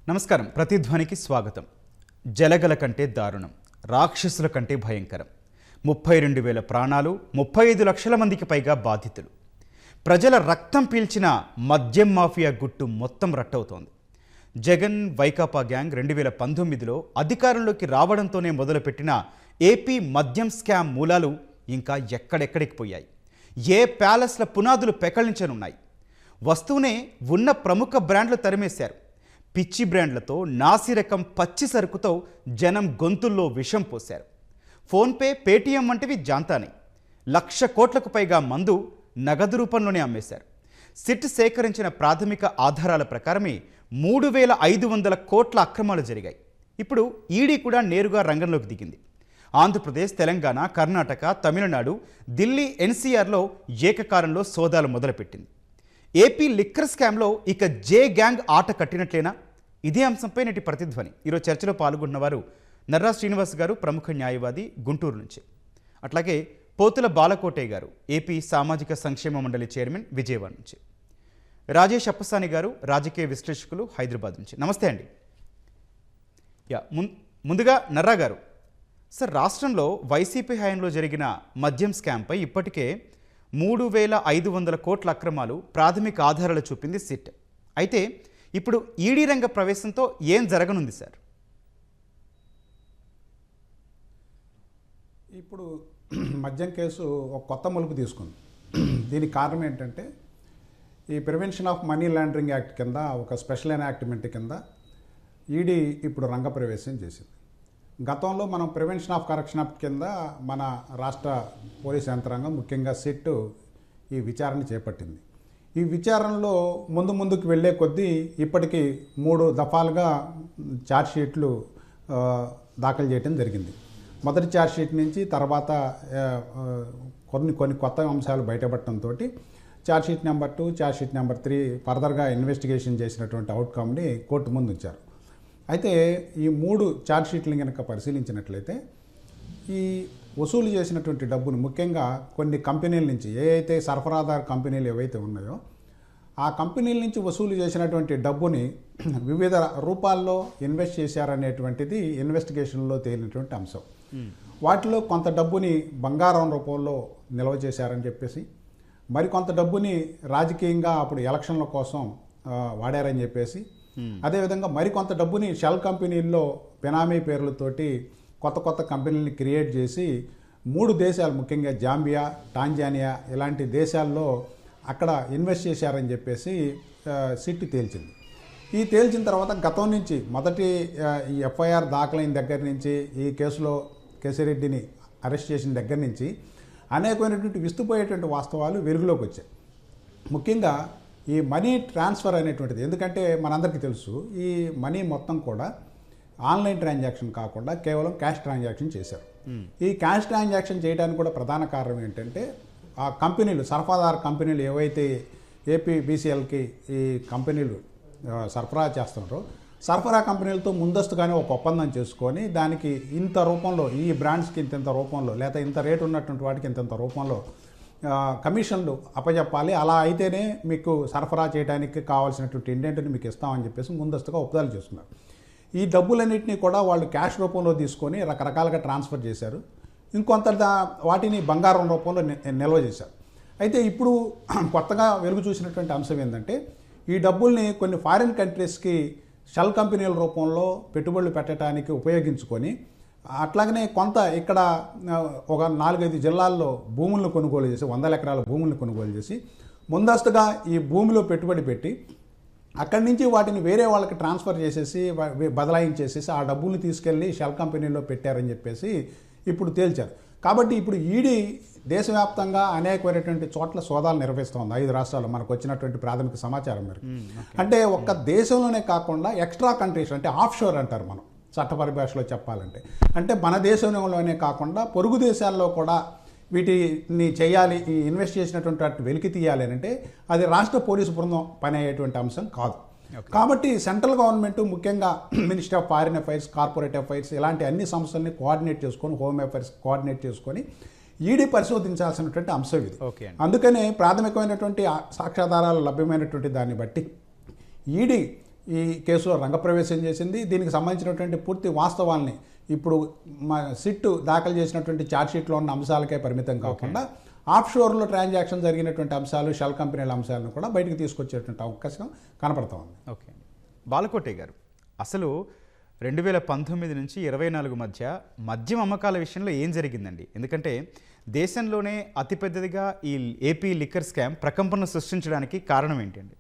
నమస్కారం. ప్రతిధ్వనికి స్వాగతం. జలగల కంటే దారుణం, రాక్షసుల కంటే భయంకరం. 32,000 ప్రాణాలు, 35 లక్షల మందికి పైగా బాధితులు. ప్రజల రక్తం పీల్చిన మద్యం మాఫియా గుట్టు మొత్తం రట్టవుతోంది. జగన్ వైకాపా గ్యాంగ్ 2019లో అధికారంలోకి రావడంతోనే మొదలుపెట్టిన ఏపీ మద్యం స్కామ్ మూలాలు ఇంకా ఎక్కడెక్కడికి పోయాయి. ఏ ప్యాలెస్ల పునాదులు పెకళించనున్నాయి. వస్తువునే ఉన్న ప్రముఖ బ్రాండ్లు తరిమేశారు. పిచ్చి బ్రాండ్లతో, నాసిరకం పచ్చి సరుకుతో జనం గొంతుల్లో విషం పోశారు. ఫోన్పే, పేటీఎం వంటివి జాంతానే. 1,00,000 కోట్లకు పైగా మందు నగదు రూపంలోనే అమ్మేశారు. సిట్ సేకరించిన ప్రాథమిక ఆధారాల ప్రకారమే 3,500 కోట్ల అక్రమాలు జరిగాయి. ఇప్పుడు ఈడీ కూడా నేరుగా రంగంలోకి దిగింది. ఆంధ్రప్రదేశ్, తెలంగాణ, కర్ణాటక, తమిళనాడు, ఢిల్లీ, ఎన్సీఆర్లో ఏకకాలంలో సోదాలు మొదలుపెట్టింది. ఏపీ లిక్కర్ స్కామ్లో ఇక జే గ్యాంగ్ ఆట కట్టినట్లేనా? ఇదే అంశంపై నేటి ప్రతిధ్వని. ఈరోజు చర్చలో పాల్గొన్న వారు నర్రా శ్రీనివాస్ గారు, ప్రముఖ న్యాయవాది, గుంటూరు నుంచి. అట్లాగే పోతుల బాలకోటయ్య గారు, ఏపీ సామాజిక సంక్షేమ మండలి చైర్మన్, విజయవాడ నుంచి. రాజేష్ అప్పసాని గారు, రాజకీయ విశ్లేషకులు, హైదరాబాద్ నుంచి. నమస్తే అండి. ముందుగా నర్రా గారు, సార్, రాష్ట్రంలో వైసీపీ హయాంలో జరిగిన మద్యం స్కామ్పై ఇప్పటికే 3,500 కోట్ల అక్రమాలు ప్రాథమిక ఆధారాలు చూపింది సిట్. అయితే ఇప్పుడు ఈడీ రంగ ప్రవేశంతో ఏం జరగనుంది సార్? ఇప్పుడు మద్యం కేసు ఒక కొత్త మలుపు తీసుకుంది. దీనికి కారణం ఏంటంటే, ఈ prevention of money laundering act కింద, ఒక స్పెషల్ ఎనాక్ట్మెంట్ కింద ఈడీ ఇప్పుడు రంగప్రవేశం చేసింది. గతంలో మనం ప్రివెన్షన్ ఆఫ్ కరప్షన్ యాక్ట్ కింద మన రాష్ట్ర పోలీస్ యంత్రాంగం, ముఖ్యంగా సిట్, ఈ విచారణ చేపట్టింది. ఈ విచారణలో ముందుకు వెళ్ళే కొద్దీ ఇప్పటికీ 3 దఫాలుగా ఛార్జ్షీట్లు దాఖలు చేయడం జరిగింది. మొదటి ఛార్జ్షీట్ నుంచి తర్వాత కొన్ని కొత్త అంశాలు బయటపడటంతో ఛార్జ్షీట్ నెంబర్ 2, ఛార్జ్షీట్ నెంబర్ 3 ఫర్దర్గా ఇన్వెస్టిగేషన్ చేసినటువంటి అవుట్కమ్ని కోర్టు ముందు ఉంచారు. అయితే ఈ 3 ఛార్జ్షీట్లను కనుక పరిశీలించినట్లయితే, ఈ వసూలు చేసినటువంటి డబ్బును ముఖ్యంగా కొన్ని కంపెనీల నుంచి, ఏవైతే సరఫరాదారు కంపెనీలు ఏవైతే ఉన్నాయో ఆ కంపెనీల నుంచి వసూలు చేసినటువంటి డబ్బుని వివిధ రూపాల్లో ఇన్వెస్ట్ చేశారనేటువంటిది ఇన్వెస్టిగేషన్లో తేలినటువంటి అంశం. వాటిలో కొంత డబ్బుని బంగారం రూపంలో నిల్వ చేశారని చెప్పేసి, మరికొంత డబ్బుని రాజకీయంగా అప్పుడు ఎలక్షన్ల కోసం వాడారని చెప్పేసి, అదేవిధంగా మరికొంత డబ్బుని షెల్ కంపెనీల్లో బెనామీ పేర్లతోటి కొత్త కంపెనీలని క్రియేట్ చేసి 3 దేశాలు, ముఖ్యంగా జాంబియా, టాంజానియా ఇలాంటి దేశాల్లో అక్కడ ఇన్వెస్ట్ చేశారని చెప్పేసి సిట్ తేల్చింది. ఈ తేల్చిన తర్వాత గతం నుంచి మొదటి ఈ ఎఫ్ఐఆర్ దాఖలైన దగ్గర నుంచి, ఈ కేసులో కేశిరెడ్డిని అరెస్ట్ చేసిన దగ్గర నుంచి అనేకమైనటువంటి విస్తుపోయేటువంటి వాస్తవాలు వెలుగులోకి వచ్చాయి. ముఖ్యంగా ఈ మనీ ట్రాన్స్ఫర్ అనేటువంటిది, ఎందుకంటే మనందరికీ తెలుసు, ఈ మనీ మొత్తం కూడా ఆన్లైన్ ట్రాన్సాక్షన్ కాకుండా కేవలం క్యాష్ ట్రాన్సాక్షన్ చేశారు. ఈ క్యాష్ ట్రాన్సాక్షన్ చేయడానికి కూడా ప్రధాన కారణం ఏంటంటే, ఆ కంపెనీలు, సరఫరాదారు కంపెనీలు ఏవైతే ఏపీబీసీఎల్కి ఈ కంపెనీలు సరఫరా చేస్తున్నారో, సరఫరా కంపెనీలతో ముందస్తుగానే ఒక ఒప్పందం చేసుకొని, దానికి ఇంత రూపంలో, ఈ బ్రాండ్స్కి ఇంత రూపంలో, లేదా ఇంత రేటు ఉన్నటువంటి వాటికి ఇంత రూపంలో కమిషన్లు అప్పచెప్పాలి, అలా అయితేనే మీకు సరఫరా చేయడానికి కావాల్సినటువంటి ఇండెంట్ని మీకు ఇస్తామని చెప్పేసి ముందస్తుగా ఒప్పందాలు చేస్తున్నారు. ఈ డబ్బులన్నింటినీ కూడా వాళ్ళు క్యాష్ రూపంలో తీసుకొని రకరకాలుగా ట్రాన్స్ఫర్ చేశారు. ఇంకొంత వాటిని బంగారం రూపంలో నిల్వ చేశారు. అయితే ఇప్పుడు కొత్తగా వెలుగు చూసినటువంటి అంశం ఏంటంటే, ఈ డబ్బుల్ని కొన్ని ఫారిన్ కంట్రీస్కి షెల్ కంపెనీల రూపంలో పెట్టుబడులు పెట్టడానికి ఉపయోగించుకొని, అట్లాగనే కొంత ఇక్కడ ఒక 4-5 జిల్లాల్లో భూములను కొనుగోలు చేసి, 100 ఎకరాల భూములను కొనుగోలు చేసి ముందస్తుగా ఈ భూమిలో పెట్టుబడి పెట్టి అక్కడి నుంచి వాటిని వేరే వాళ్ళకి ట్రాన్స్ఫర్ చేసేసి, బదలాయించేసేసి ఆ డబ్బులు తీసుకెళ్ళి షెల్ కంపెనీలో పెట్టారని చెప్పేసి ఇప్పుడు తేల్చారు. కాబట్టి ఇప్పుడు ఈడీ దేశవ్యాప్తంగా అనేకమైనటువంటి చోట్ల సోదాలు నిర్వహిస్తోంది. 5 రాష్ట్రాల్లో మనకు వచ్చినటువంటి ప్రాథమిక సమాచారం మేరకు. అంటే ఒక్క దేశంలోనే కాకుండా ఎక్స్ట్రా కంట్రీస్, అంటే ఆఫ్ షోర్ అంటారు మనం చట్ట పరిభాషలో చెప్పాలంటే, అంటే మన దేశంలోనే కాకుండా పొరుగు దేశాల్లో కూడా వీటిని చేయాలి, ఈ ఇన్వెస్ట్ చేసినటువంటి వాటిని వెలికి తీయాలి అంటే అది రాష్ట్ర పోలీసు బృందం పని అయ్యేటువంటి అంశం కాదు. కాబట్టి సెంట్రల్ గవర్నమెంట్, ముఖ్యంగా ministry of foreign affairs, corporate affairs ఇలాంటి అన్ని సంస్థల్ని కోఆర్డినేట్ చేసుకొని, హోమ్ అఫైర్స్ కోఆర్డినేట్ చేసుకొని ఈడీ పరిశోధించాల్సినటువంటి అంశం ఇది. అందుకనే ప్రాథమికమైనటువంటి సాక్ష్యాధారాలు లభ్యమైనటువంటి దాన్ని బట్టి ఈడీ ఈ కేసులో రంగప్రవేశం చేసింది. దీనికి సంబంధించినటువంటి పూర్తి వాస్తవాల్ని ఇప్పుడు సిట్ దాఖలు చేసినటువంటి ఛార్జ్షీట్లో ఉన్న అంశాలకే పరిమితం కాకుండా ఆఫ్షోర్లో ట్రాన్సాక్షన్ జరిగినటువంటి అంశాలు, షెల్ కంపెనీల అంశాలను కూడా బయటకు తీసుకొచ్చేటువంటి అవకాశం కనపడతా ఉంది. ఓకే, బాలకోటే గారు, అసలు 2019 నుంచి 24 మధ్య మద్యం అమ్మకాల విషయంలో ఏం జరిగిందండి? ఎందుకంటే దేశంలోనే అతిపెద్దదిగా ఈ ఏపీ లిక్కర్ స్కామ్ ప్రకంపనలు సృష్టించడానికి కారణం ఏంటండి?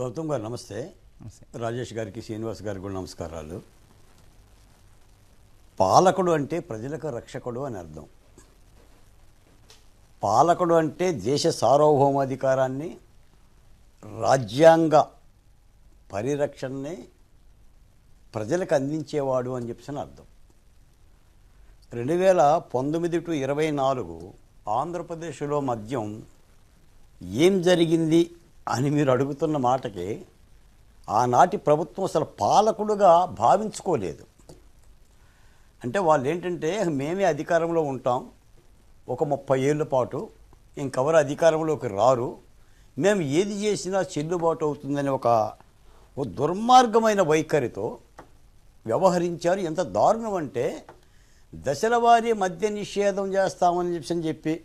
గౌతమ్ గారు నమస్తే. నమస్తే. రాజేష్ గారికి, శ్రీనివాస్ గారికి కూడా నమస్కారాలు. పాలకుడు అంటే ప్రజలకు రక్షకుడు అని అర్థం. పాలకుడు అంటే దేశ సార్వభౌమాధికారాన్ని, రాజ్యాంగ పరిరక్షణని ప్రజలకు అందించేవాడు అని చెప్పేసి అర్థం. 2019 టు 24 ఆంధ్రప్రదేశ్లో మద్యం ఏం జరిగింది అని మీరు అడుగుతున్న మాటకి ఆనాటి ప్రభుత్వం అసలు పాలకుడుగా భావించుకోలేదు. అంటే వాళ్ళు ఏంటంటే మేమే అధికారంలో ఉంటాం ఒక 30 ఏళ్ళ పాటు, ఇంకెవరు అధికారంలోకి రారు, మేము ఏది చేసినా చెల్లుబాటు అవుతుందని ఒక దుర్మార్గమైన వైఖరితో వ్యవహరించారు. ఎంత దారుణం అంటే దశల వారీ మద్య నిషేధం చేస్తామని చెప్పి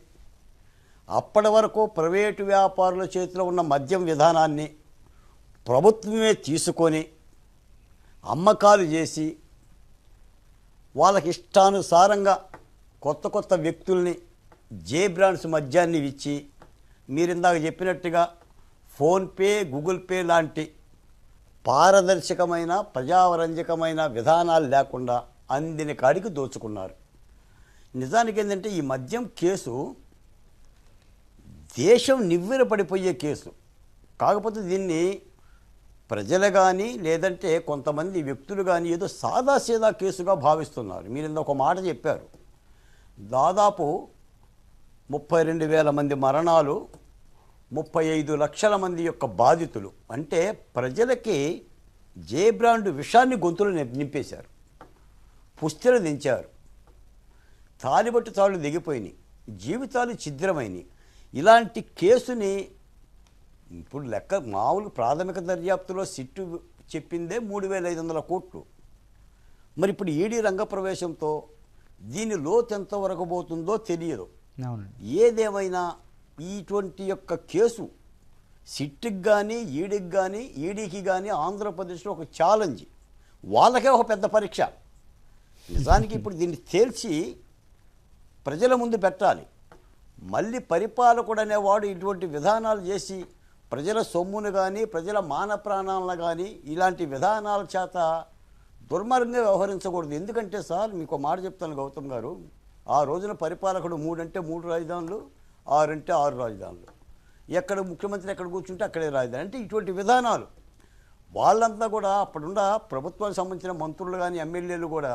అప్పటి వరకు ప్రైవేటు వ్యాపారుల చేతిలో ఉన్న మద్యం విధానాన్ని ప్రభుత్వమే తీసుకొని అమ్మకాలు చేసి వాళ్ళకి ఇష్టానుసారంగా కొత్త కొత్త వ్యక్తుల్ని జే బ్రాండ్స్ మద్యాన్ని ఇచ్చి మీరు ఇందాక చెప్పినట్టుగా ఫోన్పే, గూగుల్ పే లాంటి పారదర్శకమైన ప్రజారంజకమైన విధానాలు లేకుండా అందిన కాడికి దోచుకున్నారు. నిజానికి ఏంటంటే ఈ మద్యం కేసు దేశం నివ్వెరపడిపోయే కేసు. కాకపోతే దీన్ని ప్రజలు కానీ లేదంటే కొంతమంది వ్యక్తులు కానీ ఏదో సాదాసీదా కేసుగా భావిస్తున్నారు. మీరు ఇంకొక మాట చెప్పారు, దాదాపు 32,000 మంది మరణాలు, 35 లక్షల మంది యొక్క బాధితులు. అంటే ప్రజలకి జే బ్రాండ్ విషాన్ని గొంతులు నింపేశారు, పుస్తెలు దించారు, తాలిబట్టు తాళ్ళు దిగిపోయినాయి, జీవితాలు ఛిద్రమైనవి. ఇలాంటి కేసుని ఇప్పుడు లెక్క మామూలు ప్రాథమిక దర్యాప్తులో సిట్టు చెప్పిందే 3,500 కోట్లు. మరి ఇప్పుడు ఈడీ రంగప్రవేశంతో దీని లోతు ఎంతవరకు పోతుందో తెలియదు. ఏదేమైనా ఇటువంటి యొక్క కేసు సిట్కి కానీ ఈడీకి కానీ ఆంధ్రప్రదేశ్లో ఒక ఛాలెంజ్, వాళ్ళకే ఒక పెద్ద పరీక్ష. నిజానికి ఇప్పుడు దీన్ని తేల్చి ప్రజల ముందు పెట్టాలి. మళ్ళీ పరిపాలకుడు అనేవాడు ఇటువంటి విధానాలు చేసి ప్రజల సొమ్మును కానీ ప్రజల మాన ప్రాణాలను కానీ ఇలాంటి విధానాల చేత దుర్మార్గంగా వ్యవహరించకూడదు. ఎందుకంటే సార్ మీకు మాట చెప్తాను గౌతమ్ గారు, ఆ రోజున పరిపాలకుడు 3 అంటే 3 రాజధానులు, 6 అంటే 6 రాజధానులు, ఎక్కడ ముఖ్యమంత్రి ఎక్కడ కూర్చుంటే అక్కడే రాజధాని. అంటే ఇటువంటి విధానాలు వాళ్ళంతా కూడా అప్పుడున్న ప్రభుత్వానికి సంబంధించిన మంత్రులు కానీ ఎమ్మెల్యేలు కూడా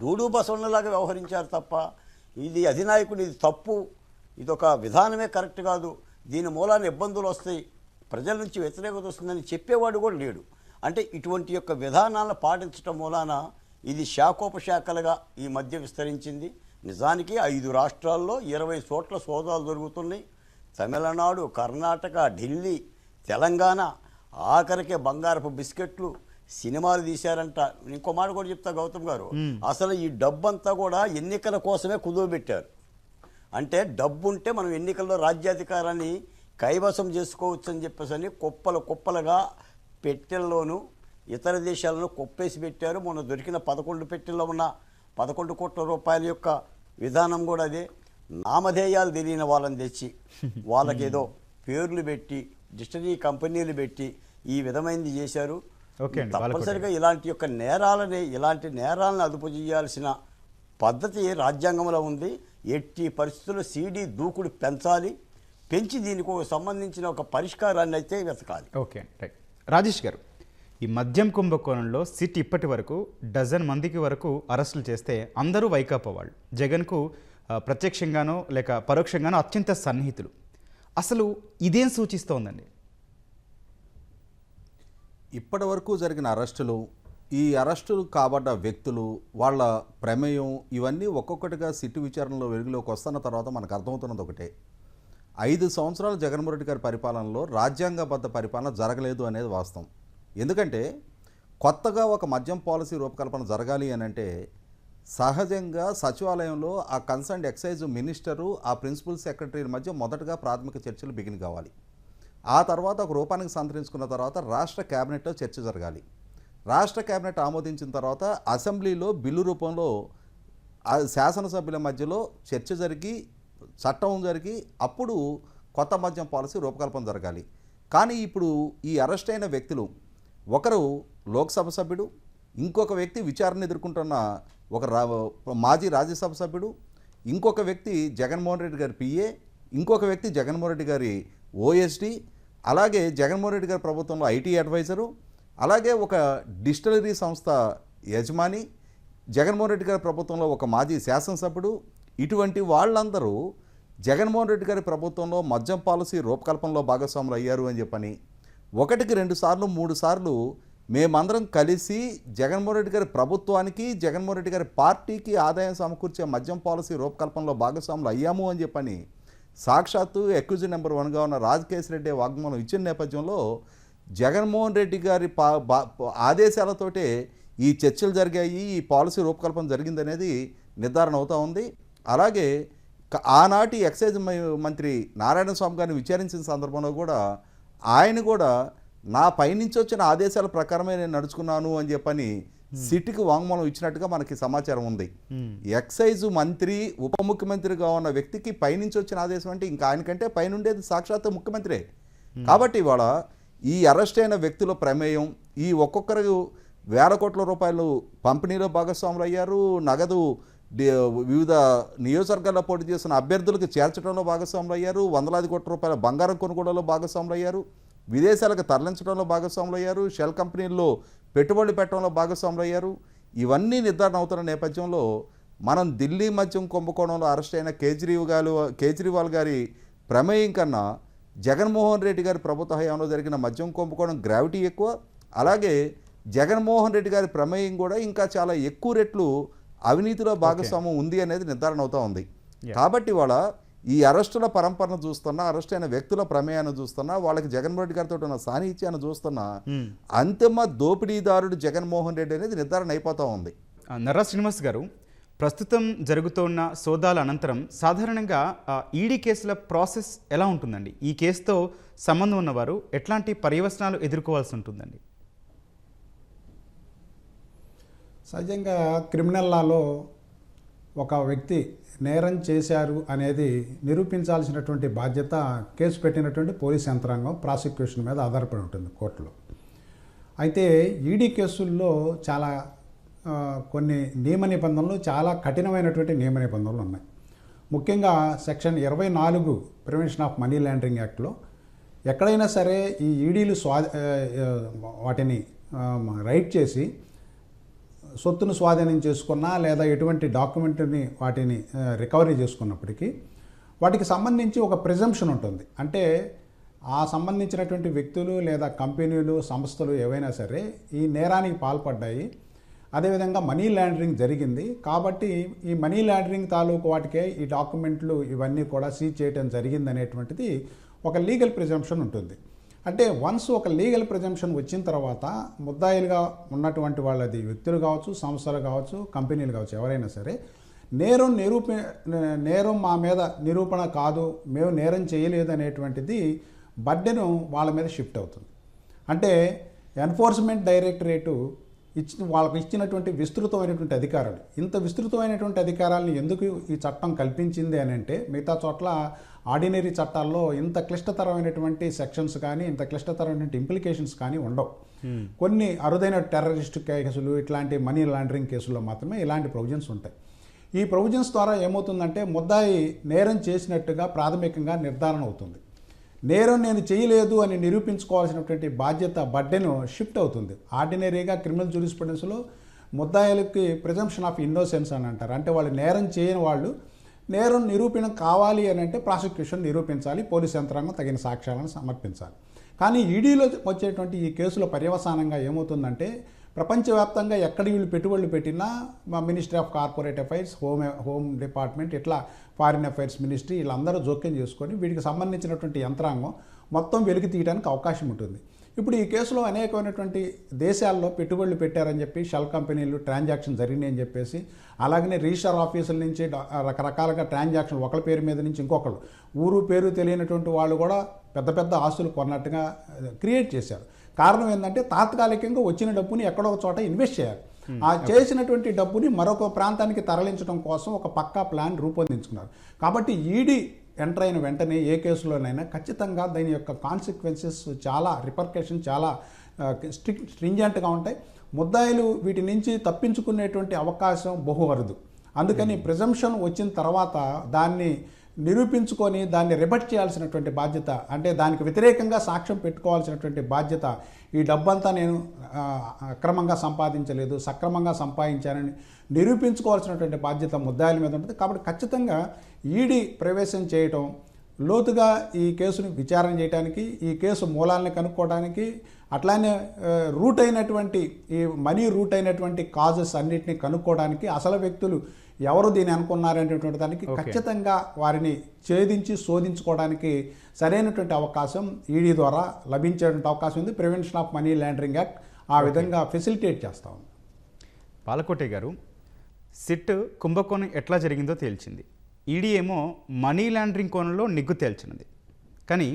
డూడు బసవన్నలాగా వ్యవహరించారు తప్ప ఇది అధినాయకుడు ఇది తప్పు, ఇదొక విధానమే కరెక్ట్ కాదు, దీని మూలాన ఇబ్బందులు వస్తాయి, ప్రజల నుంచి వ్యతిరేకత వస్తుందని చెప్పేవాడు కూడా లేడు. అంటే ఇటువంటి యొక్క విధానాలను పాటించడం మూలాన ఇది శాఖోపశాఖలుగా ఈ మధ్య విస్తరించింది. నిజానికి 5 రాష్ట్రాల్లో 20 చోట్ల సోదాలు జరుగుతున్నాయి. తమిళనాడు, కర్ణాటక, ఢిల్లీ, తెలంగాణ, ఆఖరికే బంగారపు బిస్కెట్లు సినిమాలు తీశారంట. ఇంకో మాట కూడా చెప్తా గౌతమ్ గారు, అసలు ఈ డబ్బంతా కూడా ఎన్నికల కోసమే కుదువబెట్టారు. అంటే డబ్బు ఉంటే మనం ఎన్నికల్లో రాజ్యాధికారాన్ని కైవసం చేసుకోవచ్చు అని చెప్పేసి కుప్పలుగా పెట్టెల్లోనూ ఇతర దేశాలను కొప్పేసి పెట్టారు. మొన్న దొరికిన 11 పెట్టెల్లో ఉన్న 11 కోట్ల రూపాయల యొక్క విధానం కూడా అదే. నామధేయాలు తెలియని వాళ్ళని తెచ్చి వాళ్ళకేదో పేర్లు పెట్టి డిస్టరీ కంపెనీలు పెట్టి ఈ విధమైనది చేశారు. తప్పనిసరిగా ఇలాంటి నేరాలను అదుపు చేయాల్సిన పద్ధతి రాజ్యాంగంలో ఉంది. ఎట్టి పరిస్థితుల్లో సీడీ దూకుడు పెంచి దీనికి సంబంధించిన ఒక పరిష్కారాన్ని అయితే వెతకాలి. Okay, right. రాజేష్ గారు, ఈ మద్యం కుంభకోణంలో సిట్ ఇప్పటి వరకు 12 మందికి వరకు అరెస్టులు చేస్తే అందరూ వైకాపా వాళ్ళు, జగన్కు ప్రత్యక్షంగానో లేక పరోక్షంగానో అత్యంత సన్నిహితులు. అసలు ఇదేం సూచిస్తోందండి? ఇప్పటి వరకు జరిగిన అరెస్టులు, ఈ అరెస్టులు కాబడ్డ వ్యక్తులు, వాళ్ళ ప్రమేయం, ఇవన్నీ ఒక్కొక్కటిగా సిట్టు విచారణలో వెలుగులోకి వస్తున్న తర్వాత మనకు అర్థమవుతున్నది ఒకటే. 5 సంవత్సరాలు జగన్మోహన్ రెడ్డి గారి పరిపాలనలో రాజ్యాంగబద్ధ పరిపాలన జరగలేదు అనేది వాస్తవం. ఎందుకంటే కొత్తగా ఒక మద్యం పాలసీ రూపకల్పన జరగాలి అని అంటే సహజంగా సచివాలయంలో ఆ కన్సర్న్డ్ ఎక్సైజ్ మినిస్టరు ఆ ప్రిన్సిపల్ సెక్రటరీల మధ్య మొదటగా ప్రాథమిక చర్చలు బిగిన్ కావాలి. ఆ తర్వాత ఒక రూపానికి సంతరించుకున్న తర్వాత రాష్ట్ర కేబినెట్లో చర్చ జరగాలి. రాష్ట్ర కేబినెట్ ఆమోదించిన తర్వాత అసెంబ్లీలో బిల్లు రూపంలో శాసనసభ్యుల మధ్యలో చర్చ జరిగి చట్టం జరిగి అప్పుడు కొత్త మద్యం పాలసీ రూపకల్పన జరగాలి. కానీ ఇప్పుడు ఈ అరెస్ట్ అయిన వ్యక్తులు ఒకరు లోక్సభ సభ్యుడు, ఇంకొక వ్యక్తి విచారణ ఎదుర్కొంటున్న ఒక మాజీ రాజ్యసభ సభ్యుడు, ఇంకొక వ్యక్తి జగన్మోహన్ రెడ్డి గారి పిఏ, ఇంకొక వ్యక్తి జగన్మోహన్ రెడ్డి గారి ఓఎస్డి, అలాగే జగన్మోహన్ రెడ్డి గారి ప్రభుత్వంలో ఐటీ అడ్వైజరు, అలాగే ఒక డిస్టిలరీ సంస్థ యజమాని, జగన్మోహన్ రెడ్డి గారి ప్రభుత్వంలో ఒక మాజీ శాసనసభ్యుడు. ఇటువంటి వాళ్ళందరూ జగన్మోహన్ రెడ్డి గారి ప్రభుత్వంలో మద్యం పాలసీ రూపకల్పనలో భాగస్వాములు అయ్యారు అని చెప్పని 1కి 2 సార్లు 3 సార్లు మేమందరం కలిసి జగన్మోహన్ రెడ్డి గారి ప్రభుత్వానికి జగన్మోహన్ రెడ్డి గారి పార్టీకి ఆదాయం సమకూర్చే మద్యం పాలసీ రూపకల్పనలో భాగస్వాములు అయ్యాము అని చెప్పని సాక్షాత్తు అక్యూజ్డ్ నెంబర్ 1గా ఉన్న రాజకేశ్ రెడ్డి వాగ్మూలం ఇచ్చిన నేపథ్యంలో జగన్మోహన్ రెడ్డి గారి ఆదేశాలతోటే ఈ చర్చలు జరిగాయి, ఈ పాలసీ రూపకల్పన జరిగిందనేది నిర్ధారణ అవుతూ ఉంది. అలాగే ఆనాటి ఎక్సైజ్ మంత్రి నారాయణ స్వామి గారిని విచారించిన సందర్భంలో కూడా ఆయన కూడా నా పైనుంచి వచ్చిన ఆదేశాల ప్రకారమే నేను నడుచుకున్నాను అని చెప్పని సిట్కి వాంగ్మూలం ఇచ్చినట్టుగా మనకి సమాచారం ఉంది. ఎక్సైజ్ మంత్రి ఉప ముఖ్యమంత్రిగా ఉన్న వ్యక్తికి పైనుంచి వచ్చిన ఆదేశం అంటే ఇంకా ఆయనకంటే పైనుండేది సాక్షాత్ ముఖ్యమంత్రే. కాబట్టి ఇవాళ ఈ అరెస్ట్ అయిన వ్యక్తుల ప్రమేయం, ఈ ఒక్కొక్కరు వేల కోట్ల రూపాయలు పంపిణీలో భాగస్వాములు అయ్యారు, నగదు వివిధ నియోజకవర్గాల్లో పోటీ చేస్తున్న అభ్యర్థులకు చేర్చడంలో భాగస్వాములు అయ్యారు, వందలాది కోట్ల రూపాయల బంగారం కొనుగోలులో భాగస్వాములు అయ్యారు, విదేశాలకు తరలించడంలో భాగస్వాములు అయ్యారు, షెల్ కంపెనీల్లో పెట్టుబడులు పెట్టడంలో భాగస్వాములు అయ్యారు. ఇవన్నీ నిర్ధారణ అవుతున్న నేపథ్యంలో మనం ఢిల్లీ మద్యం కుంభకోణంలో అరెస్ట్ అయిన కేజ్రీవాల్ గారి ప్రమేయం కన్నా జగన్మోహన్ రెడ్డి గారి ప్రభుత్వ హయాంలో జరిగిన మద్యం కుంభకోణం గ్రావిటీ ఎక్కువ. అలాగే జగన్మోహన్ రెడ్డి గారి ప్రమేయం కూడా ఇంకా చాలా ఎక్కువ రెట్లు అవినీతిలో భాగస్వామ్యం ఉంది అనేది నిర్ధారణ అవుతూ ఉంది. కాబట్టి వాళ్ళ ఈ అరెస్టుల పరంపరను చూస్తున్నా, అరెస్ట్ అయిన వ్యక్తుల ప్రమేయాన్ని చూస్తున్నా, వాళ్ళకి జగన్మోహన్ రెడ్డి గారితో ఉన్న సాన్నిహిత్యాన్ని చూస్తున్నా అంతిమ దోపిడీదారుడు జగన్మోహన్ రెడ్డి అనేది నిర్ధారణ అయిపోతూ ఉంది. నర్రా శ్రీనివాస్ గారు, ప్రస్తుతం జరుగుతున్న సోదాల అనంతరం సాధారణంగా ఈడీ కేసుల ప్రాసెస్ ఎలా ఉంటుందండి? ఈ కేసుతో సంబంధం ఉన్నవారు ఎట్లాంటి పర్యవసనాలు ఎదుర్కోవాల్సి ఉంటుందండి? సహజంగా క్రిమినల్ లాలో ఒక వ్యక్తి నేరం చేశారు అనేది నిరూపించాల్సినటువంటి బాధ్యత కేసు పెట్టినటువంటి పోలీస్ యంత్రాంగం ప్రాసిక్యూషన్ మీద ఆధారపడి ఉంటుంది కోర్టులో. అయితే ఈడీ కేసుల్లో చాలా కొన్ని నియమ నిబంధనలు, చాలా కఠినమైనటువంటి నియమ నిబంధనలు ఉన్నాయి. ముఖ్యంగా section 24 prevention of money laundering యాక్ట్లో ఎక్కడైనా సరే ఈ ఈడీలు వాటిని రైట్ చేసి సొత్తును స్వాధీనం చేసుకున్నా లేదా ఎటువంటి డాక్యుమెంట్ని వాటిని రికవరీ చేసుకున్నప్పటికీ వాటికి సంబంధించి ఒక ప్రిజంప్షన్ ఉంటుంది. అంటే ఆ సంబంధించినటువంటి వ్యక్తులు లేదా కంపెనీలు, సంస్థలు ఏవైనా సరే ఈ నేరానికి పాల్పడ్డాయి, అదేవిధంగా మనీ లాండరింగ్ జరిగింది కాబట్టి ఈ మనీ లాండరింగ్ తాలూకు వాటికే ఈ డాక్యుమెంట్లు ఇవన్నీ కూడా సీజ్ చేయడం జరిగింది అనేటువంటిది ఒక లీగల్ ప్రిజంప్షన్ ఉంటుంది. అంటే వన్స్ ఒక లీగల్ ప్రిజంప్షన్ వచ్చిన తర్వాత ముద్దాయిలుగా ఉన్నటువంటి వాళ్ళది వ్యక్తులు కావచ్చు, సంస్థలు కావచ్చు, కంపెనీలు కావచ్చు, ఎవరైనా సరే నేరం మా మీద నిరూపణ కాదు, మేము నేరం చేయలేదు అనేటువంటిది బర్డెను వాళ్ళ మీద షిఫ్ట్ అవుతుంది. అంటే ఎన్ఫోర్స్మెంట్ డైరెక్టరేటు వాళ్ళకి ఇచ్చినటువంటి విస్తృతమైనటువంటి అధికారాలు, ఇంత విస్తృతమైనటువంటి అధికారాలను ఎందుకు ఈ చట్టం కల్పించింది అని అంటే మిగతా చోట్ల ఆర్డినరీ చట్టాల్లో ఇంత క్లిష్టతరమైనటువంటి సెక్షన్స్ కానీ ఇంత క్లిష్టతరమైనటువంటి ఇంప్లికేషన్స్ కానీ ఉండవు. కొన్ని అరుదైన టెర్రరిస్ట్ కేసులు, ఇట్లాంటి మనీ లాండరింగ్ కేసుల్లో మాత్రమే ఇలాంటి ప్రొవిజన్స్ ఉంటాయి. ఈ ప్రొవిజన్స్ ద్వారా ఏమవుతుందంటే ముద్దాయి నేరం చేసినట్టుగా ప్రాథమికంగా నిర్ధారణ అవుతుంది. నేరం నేను చేయలేదు అని నిరూపించుకోవాల్సినటువంటి బాధ్యత బర్డెను షిఫ్ట్ అవుతుంది. ఆర్డినరీగా క్రిమినల్ జ్యూరిస్ప్రుడెన్స్లో ముద్దాయిలకి ప్రిజంప్షన్ ఆఫ్ ఇన్నోసెన్స్ అని అంటారు. అంటే వాళ్ళు నేరం చేయని వాళ్ళు నేరం నిరూపణ కావాలి అని అంటే ప్రాసిక్యూషన్ నిరూపించాలి, పోలీస్ యంత్రాంగం తగిన సాక్ష్యాలను సమర్పించాలి. కానీ ఈడీలో వచ్చేటువంటి ఈ కేసుల పర్యవసానంగా ఏమవుతుందంటే ప్రపంచవ్యాప్తంగా ఎక్కడ వీళ్ళు పెట్టుబడులు పెట్టినా మా ministry of corporate affairs, home department, ఇట్లా ఫారిన్ అఫైర్స్ మినిస్ట్రీ వీళ్ళందరూ జోక్యం చేసుకొని వీటికి సంబంధించినటువంటి యంత్రాంగం మొత్తం వెలికి తీయడానికి అవకాశం ఉంటుంది. ఇప్పుడు ఈ కేసులో అనేకమైనటువంటి దేశాల్లో పెట్టుబడులు పెట్టారని చెప్పి షెల్ కంపెనీలు ట్రాన్సాక్షన్ జరిగినాయి అని చెప్పేసి, అలాగనే రిజిస్టర్ ఆఫీసుల నుంచి రకరకాలుగా ట్రాన్సాక్షన్ ఒకరి పేరు మీద నుంచి ఇంకొకళ్ళు ఊరు పేరు తెలియనటువంటి వాళ్ళు కూడా పెద్ద పెద్ద ఆస్తులు కొన్నట్టుగా క్రియేట్ చేశారు. కారణం ఏంటంటే తాత్కాలికంగా వచ్చిన డబ్బుని ఎక్కడో ఒక చోట ఇన్వెస్ట్ చేయాలి. ఆ చేసినటువంటి డబ్బుని మరొక ప్రాంతానికి తరలించడం కోసం ఒక పక్కా ప్లాన్ రూపొందించుకున్నారు. కాబట్టి ఈడీ ఎంటర్ అయిన వెంటనే ఏ కేసులోనైనా ఖచ్చితంగా దీని యొక్క కాన్సిక్వెన్సెస్ చాలా, రిపర్కషన్ చాలా స్ట్రింజెంట్గా ఉంటాయి. ముద్దాయిలు వీటి నుంచి తప్పించుకునేటువంటి అవకాశం బహు అరుదు. అందుకని ప్రిజంప్షన్ వచ్చిన తర్వాత దాన్ని నిరూపించుకొని దాన్ని రిబట్ చేయాల్సినటువంటి బాధ్యత, అంటే దానికి వ్యతిరేకంగా సాక్ష్యం పెట్టుకోవాల్సినటువంటి బాధ్యత, ఈ డబ్బంతా నేను అక్రమంగా సంపాదించలేదు, సక్రమంగా సంపాదించానని నిరూపించుకోవాల్సినటువంటి బాధ్యత ముద్దాయిల మీద ఉంటుంది. కాబట్టి ఖచ్చితంగా ఈడీ ప్రవేశం చేయటం, లోతుగా ఈ కేసును విచారణ చేయడానికి, ఈ కేసు మూలాలను కనుక్కోవడానికి, అట్లానే రూట్ అయినటువంటి ఈ మనీ రూట్ అయినటువంటి కాజెస్ అన్నిటినీ కనుక్కోవడానికి, అసలు వ్యక్తులు ఎవరు దీన్ని అనుకున్నారనేటువంటి దానికి ఖచ్చితంగా వారిని ఛేదించి శోధించుకోవడానికి సరైనటువంటి అవకాశం ఈడీ ద్వారా లభించేటువంటి అవకాశం ఉంది. Prevention of money laundering act ఆ విధంగా ఫెసిలిటేట్ చేస్తా ఉంది. పాలకోటే గారు, సిట్ కుంభకోణం ఎట్లా జరిగిందో తేల్చింది, ఈడీ ఏమో మనీ లాండరింగ్ కోణంలో నిగ్గు తేల్చినది. కానీ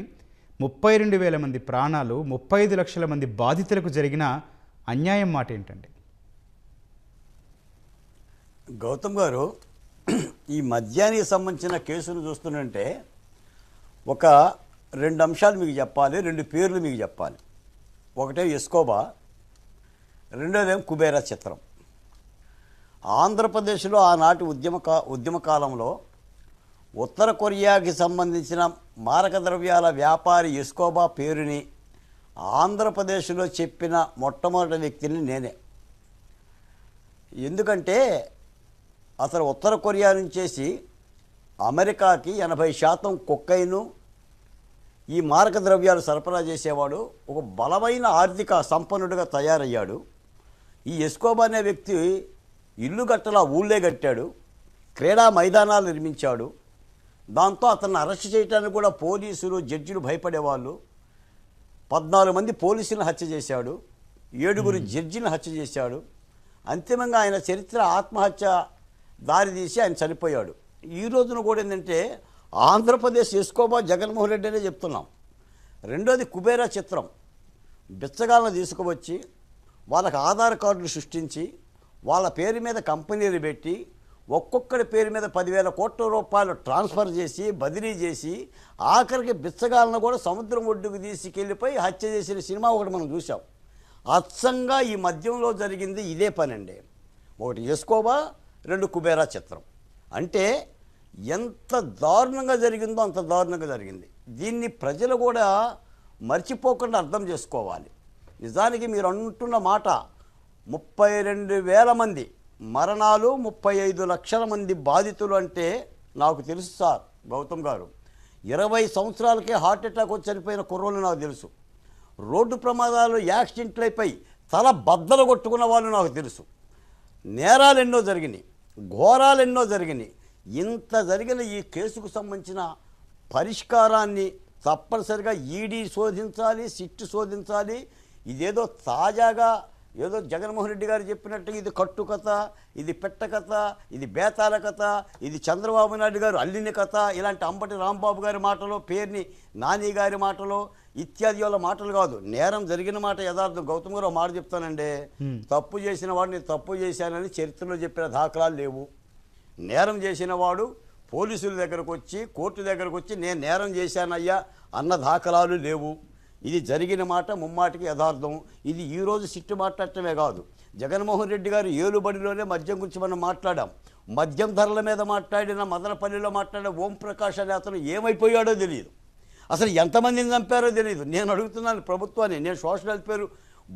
32,000 మంది ప్రాణాలు, 35 లక్షల మంది బాధితులకు జరిగిన అన్యాయం మాట ఏంటండి? గౌతమ్ గారు, ఈ మద్యానికి సంబంధించిన కేసును చూస్తుంటే ఒక 2 అంశాలు మీకు చెప్పాలి, 2 పేర్లు మీకు చెప్పాలి. ఒకటే ఎస్కోబా, రెండోదేమో కుబేరా చిత్రం. ఆంధ్రప్రదేశ్లో ఆనాటి ఉద్యమ కాలంలో ఉత్తర కొరియాకి సంబంధించిన మారక ద్రవ్యాల వ్యాపారి ఎస్కోబా పేరుని ఆంధ్రప్రదేశ్లో చెప్పిన మొట్టమొదటి వ్యక్తిని నేనే. ఎందుకంటే అతను ఉత్తర కొరియా నుంచేసి అమెరికాకి 80% కొక్కైను, ఈ మారక ద్రవ్యాలు సరఫరా చేసేవాడు. ఒక బలమైన ఆర్థిక సంపన్నుడిగా తయారయ్యాడు. ఈ ఎస్కోబా అనే వ్యక్తి ఇల్లు కట్టలా ఊళ్ళే కట్టాడు, క్రీడా మైదానాలు నిర్మించాడు. దాంతో అతన్ని అరెస్ట్ చేయడానికి కూడా పోలీసులు, జడ్జిలు భయపడేవాళ్ళు. 14 మంది పోలీసులను హత్య చేశాడు, 7 జడ్జిలను హత్య చేశాడు. అంతిమంగా ఆయన చరిత్ర ఆత్మహత్య దారితీసి ఆయన చనిపోయాడు. ఈ రోజున కూడా ఏంటంటే ఆంధ్రప్రదేశ్ ఎస్కోబా జగన్మోహన్ రెడ్డి అనే చెప్తున్నాం. రెండోది కుబేరా చిత్రం. బిచ్చగాళ్ళను తీసుకువచ్చి వాళ్ళకి ఆధార్ కార్డులు సృష్టించి వాళ్ళ పేరు మీద కంపెనీలు పెట్టి ఒక్కొక్కడి పేరు మీద 10,000 కోట్ల రూపాయలు ట్రాన్స్ఫర్ చేసి బదిలీ చేసి ఆఖరికి బిచ్చగాళ్ళను కూడా సముద్రం ఒడ్డుకు తీసుకెళ్ళిపోయి హత్య చేసిన సినిమా ఒకటి మనం చూసాం. అచ్చంగా ఈ మధ్యంలో జరిగింది ఇదే పని అండి. ఒకటి ఎస్కోబా, 2 కుబేరా చిత్రం. అంటే ఎంత దారుణంగా జరిగిందో అంత దారుణంగా జరిగింది. దీన్ని ప్రజలు కూడా మర్చిపోకుండా అర్థం చేసుకోవాలి. నిజానికి మీరు అంటున్న మాట 32,000 మంది మరణాలు, 35 లక్షల మంది బాధితులు అంటే నాకు తెలుసు సార్ గౌతమ్ గారు. 20 సంవత్సరాలకే హార్ట్ అటాక్ వచ్చి చనిపోయిన కుర్రోళ్ళు నాకు తెలుసు. రోడ్డు ప్రమాదాలు, యాక్సిడెంట్లైపోయి తల బద్దలు కొట్టుకున్న వాళ్ళు నాకు తెలుసు. నేరాలు ఎన్నో జరిగినాయి, ఘోరాలు ఎన్నో జరిగినాయి. ఇంత జరిగిన ఈ కేసుకు సంబంధించిన పరిష్కారాన్ని తప్పనిసరిగా ఈడీ శోధించాలి, సిట్ శోధించాలి. ఇదేదో తాజాగా ఏదో జగన్మోహన్ రెడ్డి గారు చెప్పినట్టు ఇది కట్టు కథ, ఇది పెట్ట కథ, ఇది బేతాల కథ, ఇది చంద్రబాబు నాయుడు గారు అల్లిన కథ, ఇలాంటి అంబటి రాంబాబు గారి మాటలో, పేర్ని నాని గారి మాటలో, ఇత్యాది వాళ్ళ మాటలు కాదు. నేరం జరిగిన మాట యథార్థం. గౌతమ్ గారు ఒక మాట చెప్తానండి, తప్పు చేసిన వాడు నేను తప్పు చేశానని చరిత్రలో చెప్పిన దాఖలాలు లేవు. నేరం చేసిన వాడు పోలీసుల దగ్గరకు వచ్చి, కోర్టు దగ్గరకు వచ్చి నేను నేరం చేశానయ్యా అన్న దాఖలాలు లేవు. ఇది జరిగిన మాట ముమ్మాటికి యథార్థం. ఇది ఈరోజు సిట్టు మాట్లాడటమే కాదు, జగన్మోహన్ రెడ్డి గారు ఏలుబడిలోనే మద్యం గురించి మనం మాట్లాడాం. మద్యం ధరల మీద మాట్లాడిన, మదనపల్లిలో మాట్లాడిన ఓంప్రకాష్ అనే అతను ఏమైపోయాడో తెలియదు, అసలు ఎంతమందిని చంపారో తెలియదు. నేను అడుగుతున్నాను ప్రభుత్వాన్ని, నేను సోషల్ వెల్ఫేర్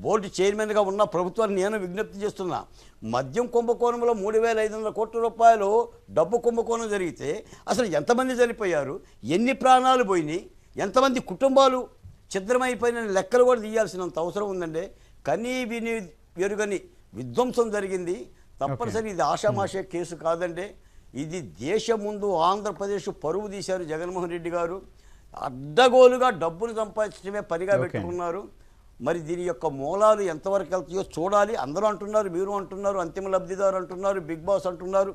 బోర్డు చైర్మన్గా ఉన్న ప్రభుత్వాన్ని నేను విజ్ఞప్తి చేస్తున్నా. మద్యం కుంభకోణంలో 3,500 కోట్ల రూపాయలు డబ్బు కుంభకోణం జరిగితే అసలు ఎంతమంది చనిపోయారు, ఎన్ని ప్రాణాలు పోయినాయి, ఎంతమంది కుటుంబాలు ఛిద్రమైపోయిన లెక్కలు కూడా తీయాల్సినంత అవసరం ఉందండి. కనీ విని ఎరుగని విధ్వంసం జరిగింది. తప్పనిసరి ఇది ఆషామాషే కేసు కాదండి. ఇది దేశం ముందు ఆంధ్రప్రదేశ్ పరువు తీశారు జగన్మోహన్ రెడ్డి గారు. అడ్డగోలుగా డబ్బులు సంపాదించడమే పనిగా పెట్టుకున్నారు. మరి దీని యొక్క మూలాలు ఎంతవరకు వెళ్తాయో చూడాలి. అందరూ అంటున్నారు, మీరు అంటున్నారు, అంతిమ లబ్ధిదారు అంటున్నారు, బిగ్ బాస్ అంటున్నారు.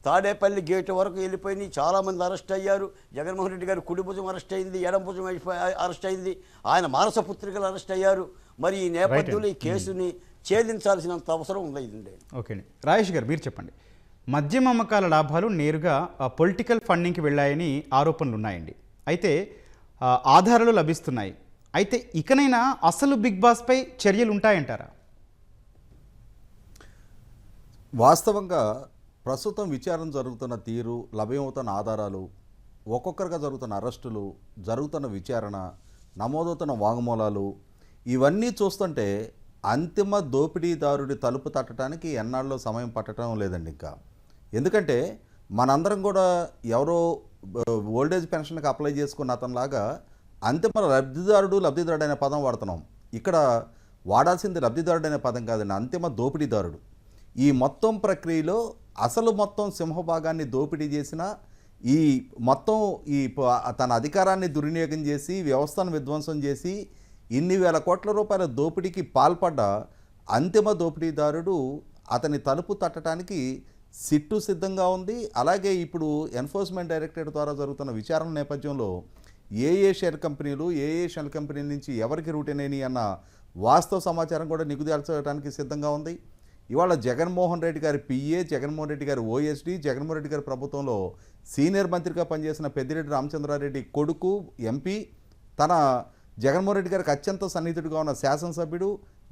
తాడేపల్లి గేటు వరకు వెళ్ళిపోయినాయి, చాలామంది అరెస్ట్ అయ్యారు. జగన్మోహన్ రెడ్డి గారు కుడి భుజం అరెస్ట్ అయింది, ఎడం భుజం అరెస్ట్ అయింది, ఆయన మానస పుత్రికలు అరెస్ట్ అయ్యారు. మరి ఈ నేపథ్యంలో ఈ కేసుని ఛేదించాల్సినంత అవసరం ఉంది. ఓకే అండి. రాజేష్ గారు మీరు చెప్పండి. మద్యం అమ్మకాల లాభాలు నేరుగా పొలిటికల్ ఫండింగ్కి వెళ్ళాయని ఆరోపణలు ఉన్నాయండి. అయితే ఆధారాలు లభిస్తున్నాయి. అయితే ఇకనైనా అసలు బిగ్ బాస్పై చర్యలు ఉంటాయంటారా? వాస్తవంగా ప్రస్తుతం విచారణ జరుగుతున్న తీరు, లభ్యమవుతున్న ఆధారాలు, ఒక్కొక్కరుగా జరుగుతున్న అరెస్టులు, జరుగుతున్న విచారణ, నమోదవుతున్న వాంగ్మూలాలు ఇవన్నీ చూస్తుంటే అంతిమ దోపిడీదారుడి తలుపు తట్టడానికి ఎన్నాళ్ళలో సమయం పట్టడం లేదండి ఇంకా. ఎందుకంటే మనందరం కూడా ఎవరో ఓల్డేజ్ పెన్షన్కి అప్లై చేసుకున్న అతనిలాగా అంతిమ లబ్ధిదారుడు అనే పదం వాడుతున్నాం. ఇక్కడ వాడాల్సింది లబ్ధిదారుడు అనే పదం కాదండి, అంతిమ దోపిడీదారుడు. ఈ మొత్తం ప్రక్రియలో అసలు మొత్తం సింహభాగాన్ని దోపిడీ చేసిన ఈ మొత్తం తన అధికారాన్ని దుర్వినియోగం చేసి వ్యవస్థను విధ్వంసం చేసి ఇన్ని వేల కోట్ల రూపాయల దోపిడీకి పాల్పడ్డ అంతిమ దోపిడీదారుడు అతని తలుపు తట్టడానికి సిట్టు సిద్ధంగా ఉంది. అలాగే ఇప్పుడు ఎన్ఫోర్స్మెంట్ డైరెక్టరేట్ ద్వారా జరుగుతున్న విచారణ నేపథ్యంలో ఏ షేర్ కంపెనీలు, ఏ షెల్ కంపెనీల నుంచి ఎవరికి రూటేనేని అన్న వాస్తవ సమాచారం కూడా నిగుదేల్చడానికి సిద్ధంగా ఉంది. ఇవాళ జగన్మోహన్ రెడ్డి గారి పిఏ, జగన్మోహన్ రెడ్డి గారి ఓఎస్డీ, జగన్మోహన్ రెడ్డి గారి ప్రభుత్వంలో సీనియర్ మంత్రిగా పనిచేసిన పెద్దిరెడ్డి రామచంద్రారెడ్డి కొడుకు ఎంపీ, తన జగన్మోహన్ రెడ్డి గారికి అత్యంత సన్నిహితుడిగా ఉన్న శాసనసభ్యుడు,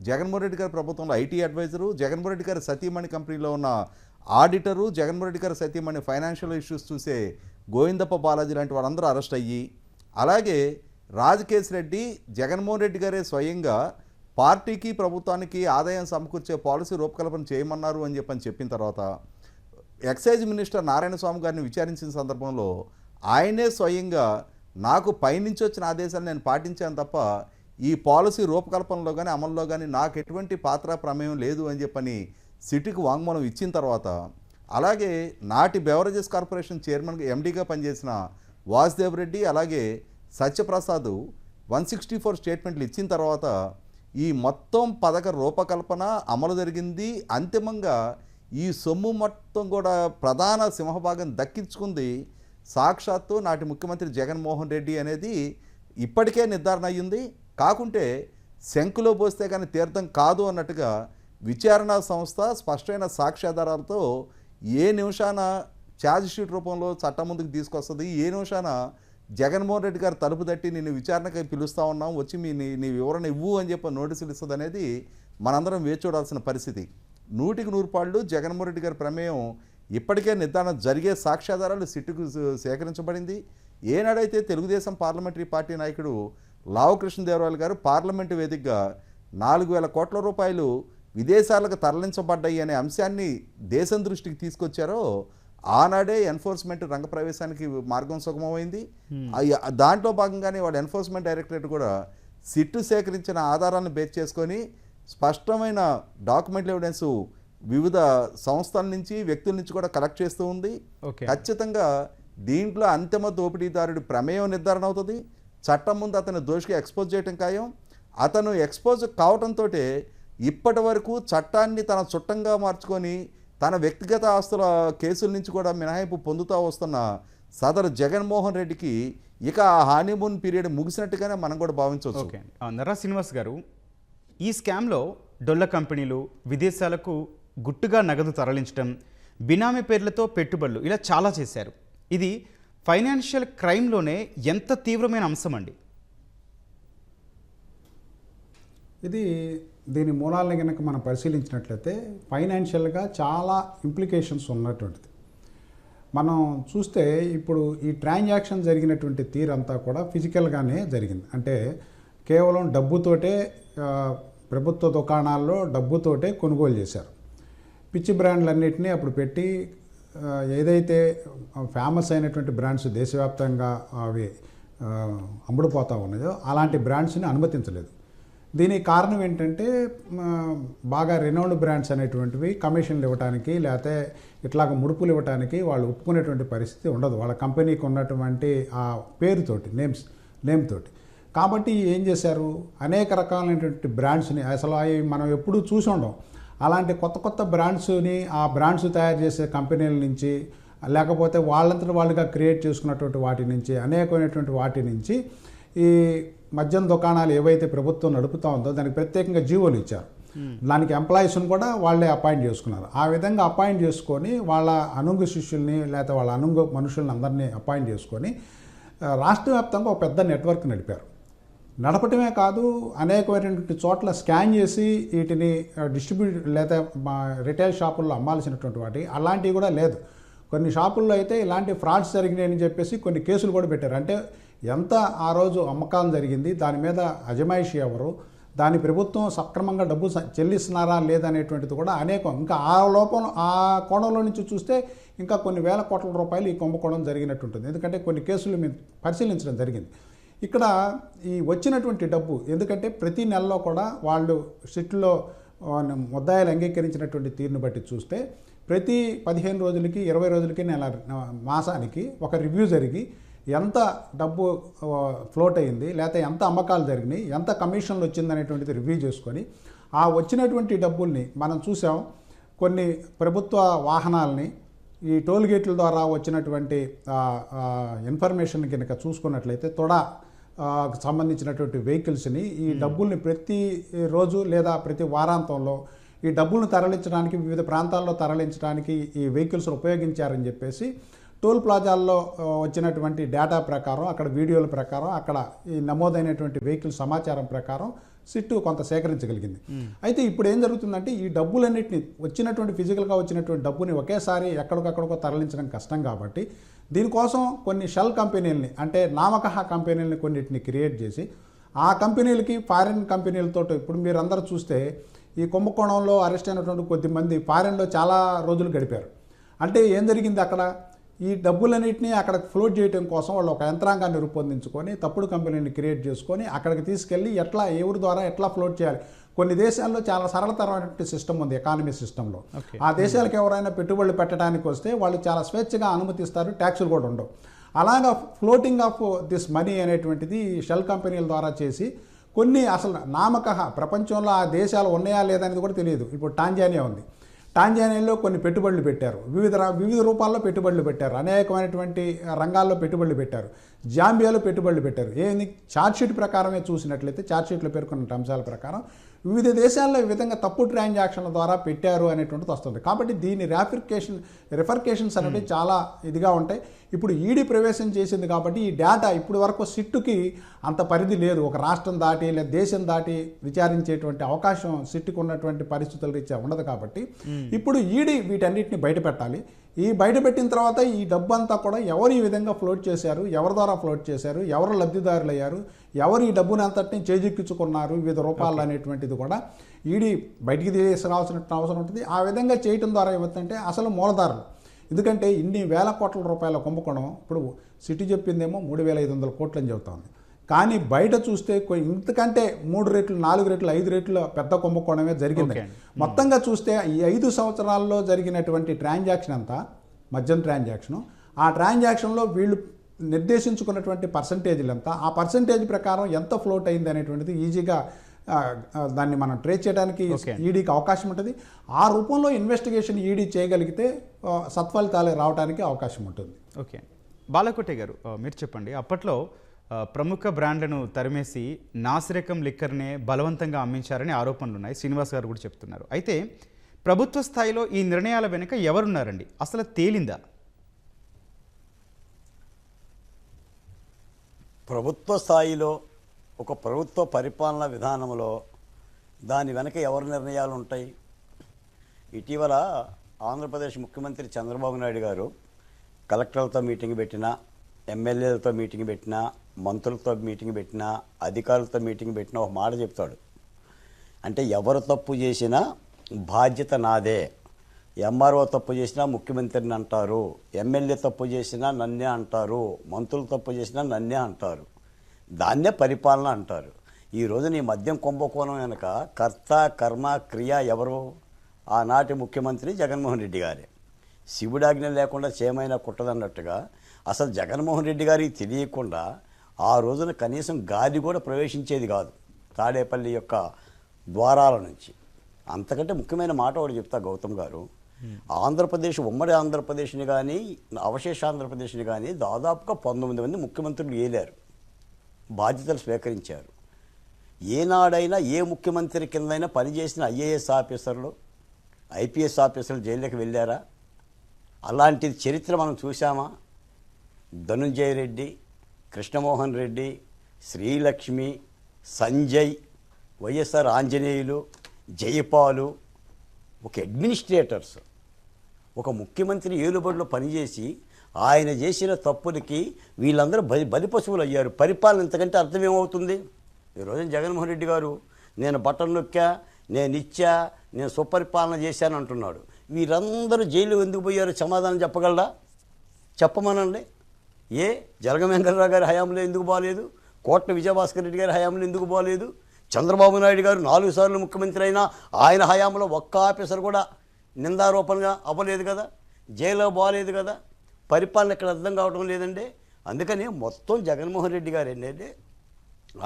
జగన్మోహన్ రెడ్డి గారి ప్రభుత్వంలో ఐటీ అడ్వైజరు, జగన్మోహన్ రెడ్డి గారి సతీమణి కంపెనీలో ఉన్న ఆడిటరు, జగన్మోహన్ రెడ్డి గారి సతీమణి ఫైనాన్షియల్ ఇష్యూస్ చూసే గోవిందప్ప బాలాజీ లాంటి వాళ్ళందరూ అరెస్ట్ అయ్యి, అలాగే రాజకేశ్ రెడ్డి జగన్మోహన్ రెడ్డి గారే స్వయంగా పార్టీకి ప్రభుత్వానికి ఆదాయం సమకూర్చే పాలసీ రూపకల్పన చేయమన్నారు అని చెప్పిన తర్వాత ఎక్సైజ్ మినిస్టర్ నారాయణ స్వామి గారిని విచారించిన సందర్భంలో ఆయనే స్వయంగా నాకు పైనుంచి వచ్చిన ఆదేశాలు నేను పాటించాను తప్ప ఈ పాలసీ రూపకల్పనలో కానీ అమల్లో కానీ నాకు ఎటువంటి పాత్ర ప్రమేయం లేదు అని చెప్పని సిటీకి వాంగ్మూలం ఇచ్చిన తర్వాత, అలాగే నాటి బెవరేజెస్ కార్పొరేషన్ చైర్మన్ ఎండీగా పనిచేసిన వాసుదేవ్ రెడ్డి, అలాగే సత్యప్రసాద్ 164 స్టేట్మెంట్లు ఇచ్చిన తర్వాత ఈ మొత్తం పథక రూపకల్పన అమలు జరిగింది. అంతిమంగా ఈ సొమ్ము మొత్తం కూడా ప్రధాన సింహభాగం దక్కించుకుంది సాక్షాత్తు నాటి ముఖ్యమంత్రి జగన్మోహన్ రెడ్డి అనేది ఇప్పటికే నిర్ధారణ అయ్యింది. కాకుంటే శంకులో పోస్తే కానీ తీర్థం కాదు అన్నట్టుగా విచారణా సంస్థ స్పష్టమైన సాక్ష్యాధారాలతో ఏ నిమిషాన ఛార్జ్ షీట్ రూపంలో చట్టం ముందుకు తీసుకొస్తుంది, ఏ నిమిషాన జగన్మోహన్ రెడ్డి గారు తలుపు తట్టి నిన్ను విచారణకి పిలుస్తూ ఉన్నాం, వచ్చి నీ వివరణ ఇవ్వు అని చెప్పి నోటీసులు ఇస్తుంది అనేది మనందరం వేచి చూడాల్సిన పరిస్థితి. 100కి 100 జగన్మోహన్ రెడ్డి గారి ప్రమేయం ఇప్పటికే నిర్ధారణ జరిగే సాక్ష్యాధారాలు సిట్టుకు సేకరించబడింది. ఏనాడైతే తెలుగుదేశం పార్లమెంటరీ పార్టీ నాయకుడు లావు కృష్ణదేవరాయలు గారు పార్లమెంటు వేదికగా 4,000 కోట్ల రూపాయలు విదేశాలకు తరలించబడ్డాయి అనే అంశాన్ని దేశం దృష్టికి తీసుకొచ్చారో ఆనాడే ఎన్ఫోర్స్మెంట్ రంగప్రవేశానికి మార్గం సుగమమైంది. దాంట్లో భాగంగానే వాడు ఎన్ఫోర్స్మెంట్ డైరెక్టరేట్ కూడా సిట్టు సేకరించిన ఆధారాలను బేస్ చేసుకొని స్పష్టమైన డాక్యుమెంట్ ఎవిడెన్స్ వివిధ సంస్థల నుంచి వ్యక్తుల నుంచి కూడా కలెక్ట్ చేస్తూ ఉంది. ఖచ్చితంగా దీంట్లో అంతిమ దోపిడీదారుడి ప్రమేయం నిర్ధారణ అవుతుంది. చట్టం ముందు అతను దోషిగా ఎక్స్పోజ్ చేయటం ఖాయం. అతను ఎక్స్పోజ్ కావటంతో ఇప్పటి వరకు చట్టాన్ని తన చుట్టంగా మార్చుకొని తన వ్యక్తిగత ఆస్తుల కేసుల నుంచి కూడా మినహాయింపు పొందుతూ వస్తున్న సదరు జగన్మోహన్ రెడ్డికి ఇక ఆ హానీమూన్ పీరియడ్ ముగిసినట్టుగానే మనం కూడా భావించవచ్చు. ఓకే, నర్రా శ్రీనివాస్ గారు, ఈ స్కామ్లో డొల్ల కంపెనీలు విదేశాలకు గుట్టుగా నగదు తరలించడం, బినామీ పేర్లతో పెట్టుబడులు ఇలా చాలా చేశారు. ఇది ఫైనాన్షియల్ క్రైమ్లోనే ఎంత తీవ్రమైన అంశం అండి? దీని మూలాలను కనుక మనం పరిశీలించినట్లయితే ఫైనాన్షియల్గా చాలా ఇంప్లికేషన్స్ ఉన్నటువంటిది. మనం చూస్తే ఇప్పుడు ఈ ట్రాన్సాక్షన్ జరిగినటువంటి తీరంతా కూడా ఫిజికల్గానే జరిగింది. అంటే కేవలం డబ్బుతోటే ప్రభుత్వ దుకాణాల్లో డబ్బుతోటే కొనుగోలు చేశారు. పిచ్చి బ్రాండ్లన్నింటినీ అప్పుడు పెట్టి ఏదైతే ఫేమస్ అయినటువంటి బ్రాండ్స్ దేశవ్యాప్తంగా అవి అమ్ముడుపోతూ ఉన్నాయో అలాంటి బ్రాండ్స్ని అనుమతించలేదు. దీనికి కారణం ఏంటంటే బాగా రెనౌండ్ బ్రాండ్స్ అనేటువంటివి కమిషన్లు ఇవ్వడానికి లేకపోతే ఇట్లాగ ముడుపులు ఇవ్వడానికి వాళ్ళు ఒప్పుకునేటువంటి పరిస్థితి ఉండదు వాళ్ళ కంపెనీకి ఉన్నటువంటి ఆ పేరుతోటి నేమ్ తోటి. కాబట్టి ఏం చేశారు, అనేక రకాలైనటువంటి బ్రాండ్స్ని అసలు అవి మనం ఎప్పుడూ చూసి ఉండం. అలాంటి కొత్త కొత్త బ్రాండ్స్ని ఆ బ్రాండ్స్ తయారు చేసే కంపెనీల నుంచి లేకపోతే వాళ్ళంతటి వాళ్ళుగా క్రియేట్ చేసుకున్నటువంటి వాటి నుంచి అనేకమైనటువంటి వాటి నుంచి ఈ మద్యం దుకాణాలు ఏవైతే ప్రభుత్వం నడుపుతా ఉందో దానికి ప్రత్యేకంగా జీవోలు ఇచ్చారు. దానికి ఎంప్లాయీస్ని కూడా వాళ్ళే అపాయింట్ చేసుకున్నారు. ఆ విధంగా అపాయింట్ చేసుకొని వాళ్ళ అనుంగు శిష్యుల్ని లేకపోతే వాళ్ళ అనుంగు మనుషుల్ని అందరినీ అపాయింట్ చేసుకొని రాష్ట్ర వ్యాప్తంగా ఒక పెద్ద నెట్వర్క్ నడిపారు. నడపటమే కాదు, అనేకమైనటువంటి చోట్ల స్కాన్ చేసి వీటిని డిస్ట్రిబ్యూట్ లేదా రిటైల్ షాపుల్లో అమ్మాల్సినటువంటి వాటి అలాంటివి కూడా లేదు. కొన్ని షాపుల్లో అయితే ఇలాంటి ఫ్రాడ్స్ జరిగినాయని చెప్పేసి కొన్ని కేసులు కూడా పెట్టారు. అంటే ఎంత ఆ రోజు అమ్మకాలు జరిగింది, దాని మీద అజమాయిషి ఎవరు, దాని ప్రభుత్వం సక్రమంగా డబ్బు చెల్లిస్తున్నారా లేదనేటువంటిది కూడా అనేకం. ఇంకా ఆ కోణంలో నుంచి చూస్తే ఇంకా కొన్ని వేల కోట్ల రూపాయలు ఈ కుంభకోణం జరిగినట్టుంటుంది. ఎందుకంటే కొన్ని కేసులు మేము పరిశీలించడం జరిగింది. ఇక్కడ ఈ వచ్చినటువంటి డబ్బు, ఎందుకంటే ప్రతి నెలలో కూడా వాళ్ళు సిట్లో ముద్దాయిలు అంగీకరించినటువంటి తీరును బట్టి చూస్తే ప్రతి 15 రోజులకి 20 రోజులకి మాసానికి ఒక రివ్యూ జరిగి ఎంత డబ్బు ఫ్లోట్ అయింది లేకపోతే ఎంత అమ్మకాలు జరిగినాయి, ఎంత కమిషన్లు వచ్చిందనేటువంటిది రివ్యూ చేసుకొని ఆ వచ్చినటువంటి డబ్బుల్ని మనం చూసాం. కొన్ని ప్రభుత్వ వాహనాలని ఈ టోల్ గేట్ల ద్వారా వచ్చినటువంటి ఇన్ఫర్మేషన్ కనుక చూసుకున్నట్లయితే సంబంధించినటువంటి వెహికల్స్ని ఈ డబ్బుల్ని ప్రతి రోజు లేదా ప్రతి వారాంతంలో ఈ డబ్బులను తరలించడానికి వివిధ ప్రాంతాల్లో తరలించడానికి ఈ వెహికల్స్ ఉపయోగించారని చెప్పేసి టోల్ ప్లాజాల్లో వచ్చినటువంటి డేటా ప్రకారం, అక్కడ వీడియోల ప్రకారం, అక్కడ ఈ నమోదైనటువంటి వెహికల్ సమాచారం ప్రకారం సిట్టు కొంత సేకరించగలిగింది. అయితే ఇప్పుడు ఏం జరుగుతుందంటే ఈ డబ్బులన్నింటినీ వచ్చినటువంటి ఫిజికల్గా వచ్చినటువంటి డబ్బుని ఒకేసారి ఎక్కడికక్కడికో తరలించడం కష్టం కాబట్టి దీనికోసం కొన్ని షెల్ కంపెనీలని అంటే నామకహ కంపెనీలని కొన్నిటిని క్రియేట్ చేసి ఆ కంపెనీలకి ఫారిన్ కంపెనీలతో ఇప్పుడు మీరు అందరూ చూస్తే ఈ కుంభకోణంలో అరెస్ట్ అయినటువంటి కొద్దిమంది ఫారిన్లో చాలా రోజులు గడిపారు. అంటే ఏం జరిగింది, అక్కడ ఈ డబ్బులన్నింటినీ అక్కడ ఫ్లోట్ చేయడం కోసం వాళ్ళు ఒక యంత్రాంగాన్ని రూపొందించుకొని తప్పుడు కంపెనీని క్రియేట్ చేసుకొని అక్కడికి తీసుకెళ్ళి ఎవరి ద్వారా ఎట్లా ఫ్లోట్ చేయాలి. కొన్ని దేశాల్లో చాలా సరళతరమైనటువంటి సిస్టమ్ ఉంది, ఎకానమీ సిస్టంలో. ఆ దేశాలకు ఎవరైనా పెట్టుబడులు పెట్టడానికి వస్తే వాళ్ళు చాలా స్వేచ్ఛగా అనుమతిస్తారు, ట్యాక్సులు కూడా ఉండవు. అలాగా ఫ్లోటింగ్ ఆఫ్ దిస్ మనీ అనేటువంటిది షెల్ కంపెనీల ద్వారా చేసి కొన్ని అసలు నామకహ ప్రపంచంలో ఆ దేశాలు ఉన్నాయా లేదా అనేది కూడా తెలియదు. ఇప్పుడు టాంజానియా ఉంది, టాంజానియాలో కొన్ని పెట్టుబడులు పెట్టారు, వివిధ రూపాల్లో పెట్టుబడులు పెట్టారు, అనేకమైనటువంటి రంగాల్లో పెట్టుబడులు పెట్టారు, జాంబియాలో పెట్టుబడులు పెట్టారు. ఏంది ఛార్జ్షీట్ ప్రకారమే చూసినట్లయితే ఛార్జ్షీట్లో పేర్కొన్న అంశాల ప్రకారం వివిధ దేశాల్లో ఈ విధంగా తప్పు ట్రాన్సాక్షన్ల ద్వారా పెట్టారు అనేటువంటిది వస్తుంది. కాబట్టి దీని రిఫర్కేషన్స్ అనేవి చాలా ఇదిగా ఉంటాయి. ఇప్పుడు ఈడీ ప్రవేశం చేసింది కాబట్టి ఈ డేటా ఇప్పుడు వరకు సిట్టుకి అంత పరిధి లేదు. ఒక రాష్ట్రం దాటి లేదా దేశం దాటి విచారించేటువంటి అవకాశం సిట్టుకు ఉన్నటువంటి పరిస్థితుల రీత్యా ఉండదు. కాబట్టి ఇప్పుడు ఈడీ వీటన్నిటిని బయటపెట్టాలి. ఈ బయటపెట్టిన తర్వాత ఈ డబ్బు అంతా కూడా ఎవరు ఈ విధంగా ఫ్లోట్ చేశారు, ఎవరి ద్వారా ఫ్లోట్ చేశారు, ఎవరు లబ్ధిదారులు అయ్యారు, ఎవరు ఈ డబ్బుని అంతటిని చేజిక్కించుకున్నారు వివిధ రూపాల్లో అనేటువంటిది కూడా ఈడీ బయటికి తీసుకురావాల్సిన అవసరం ఉంటుంది. ఆ విధంగా చేయటం ద్వారా ఏమవుతుందంటే అసలు మూలధారులు, ఎందుకంటే ఇన్ని వేల కోట్ల రూపాయల కుంభకోణం ఇప్పుడు సిటీ చెప్పిందేమో 3,500 కోట్లు అని చెబుతోంది. కానీ బయట చూస్తే ఇంతకంటే 3 రెట్లు 4 రెట్లు 5 రెట్లు పెద్ద కుంభకోణమే జరిగింది. మొత్తంగా చూస్తే ఈ 5 సంవత్సరాల్లో జరిగినటువంటి ట్రాన్సాక్షన్ అంతా మద్యం ట్రాన్సాక్షను, ఆ ట్రాన్సాక్షన్లో వీళ్ళు నిర్దేశించుకున్నటువంటి పర్సంటేజీలు ఎంత, ఆ పర్సంటేజ్ ప్రకారం ఎంత ఫ్లోట్ అయింది అనేటువంటిది ఈజీగా దాన్ని మనం ట్రేస్ చేయడానికి ఈడీకి అవకాశం ఉంటుంది. ఆ రూపంలో ఇన్వెస్టిగేషన్ ఈడీ చేయగలిగితే సత్ఫలితాలు రావడానికి అవకాశం ఉంటుంది. ఓకే, బాలకోటే గారు మీరు చెప్పండి. అప్పట్లో ప్రముఖ బ్రాండ్లను తరిమేసి నాసిరకం లిక్కర్నే బలవంతంగా అమ్మించారని ఆరోపణలు ఉన్నాయి. శ్రీనివాస్ గారు కూడా చెప్తున్నారు. అయితే ప్రభుత్వ స్థాయిలో ఈ నిర్ణయాల వెనుక ఎవరున్నారండి? అసలు తేలిందా? ప్రభుత్వ స్థాయిలో ఒక ప్రభుత్వ పరిపాలనా విధానంలో దాని వెనక ఎవరి నిర్ణయాలు ఉంటాయి? ఇటీవల ఆంధ్రప్రదేశ్ ముఖ్యమంత్రి చంద్రబాబు నాయుడు గారు కలెక్టర్లతో మీటింగ్ పెట్టినా, ఎమ్మెల్యేలతో మీటింగ్ పెట్టినా, మంత్రులతో మీటింగ్ పెట్టినా, అధికారులతో మీటింగ్ పెట్టినా ఒక మాట చెప్తాడు. అంటే ఎవరు తప్పు చేసినా బాధ్యత నాదే. ఎంఆర్ఓ తప్పు చేసినా ముఖ్యమంత్రిని అంటారు, ఎమ్మెల్యే తప్పు చేసినా నన్నే అంటారు, మంత్రులు తప్పు చేసినా నన్నే అంటారు. దాన్నే పరిపాలన అంటారు. ఈ రోజున ఈ మద్యం కుంభకోణం వెనక కర్త కర్మ క్రియ ఎవరు? ఆనాటి ముఖ్యమంత్రి జగన్మోహన్ రెడ్డి గారే. శివుడాజ్ఞ లేకుండా చేమైనా కుట్టదన్నట్టుగా అసలు జగన్మోహన్ రెడ్డి గారికి తెలియకుండా ఆ రోజున కనీసం గాలి కూడా ప్రవేశించేది కాదు తాడేపల్లి యొక్క ద్వారాల నుంచి. అంతకంటే ముఖ్యమైన మాట ఒకటి చెప్తా గౌతమ్ గారు, ఆంధ్రప్రదేశ్, ఉమ్మడి ఆంధ్రప్రదేశ్ని కానీ అవశేష ఆంధ్రప్రదేశ్ని కానీ దాదాపుగా 19 మంది ముఖ్యమంత్రులు ఏలారు, బాధ్యతలు స్వీకరించారు. ఏనాడైనా ఏ ముఖ్యమంత్రి కిందైనా పనిచేసిన ఐఏఎస్ ఆఫీసర్లు, ఐపీఎస్ ఆఫీసర్లు జైల్లోకి వెళ్ళారా? అలాంటి చరిత్ర మనం చూసామా? ధనుంజయ రెడ్డి, కృష్ణమోహన్ రెడ్డి, శ్రీలక్ష్మి, సంజయ్, వైఎస్ఆర్ ఆంజనేయులు, జయపాలు, ఒక అడ్మినిస్ట్రేటర్స్, ఒక ముఖ్యమంత్రి ఏలుబడిలో పనిచేసి ఆయన చేసిన తప్పులకి వీళ్ళందరూ బలిపశువులు అయ్యారు. పరిపాలన ఇంతకంటే అర్థమేమవుతుంది? ఈరోజు జగన్మోహన్ రెడ్డి గారు నేను బటన్ నొక్కా, నేను ఇచ్చా, నేను సుపరిపాలన చేశాను అంటున్నాడు. వీరందరూ జైలు ఎందుకు పోయారు సమాధానం చెప్పగలరా? చెప్పమనండి. ఏ జలగం వెంకటరావు గారి హయాంలో ఎందుకు బాగాలేదు? కోట్ల విజయభాస్కర్ రెడ్డి గారి హయాంలో ఎందుకు బాగాలేదు? చంద్రబాబు నాయుడు గారు 4 సార్లు ముఖ్యమంత్రి అయినా ఆయన హయాంలో ఒక్క ఆఫీసర్ కూడా నిందారోపణగా అవ్వలేదు కదా, జైల్లో బాగాలేదు కదా. పరిపాలన ఇక్కడ అర్థం కావడం లేదండి. అందుకని మొత్తం జగన్మోహన్ రెడ్డి గారు ఏంటంటే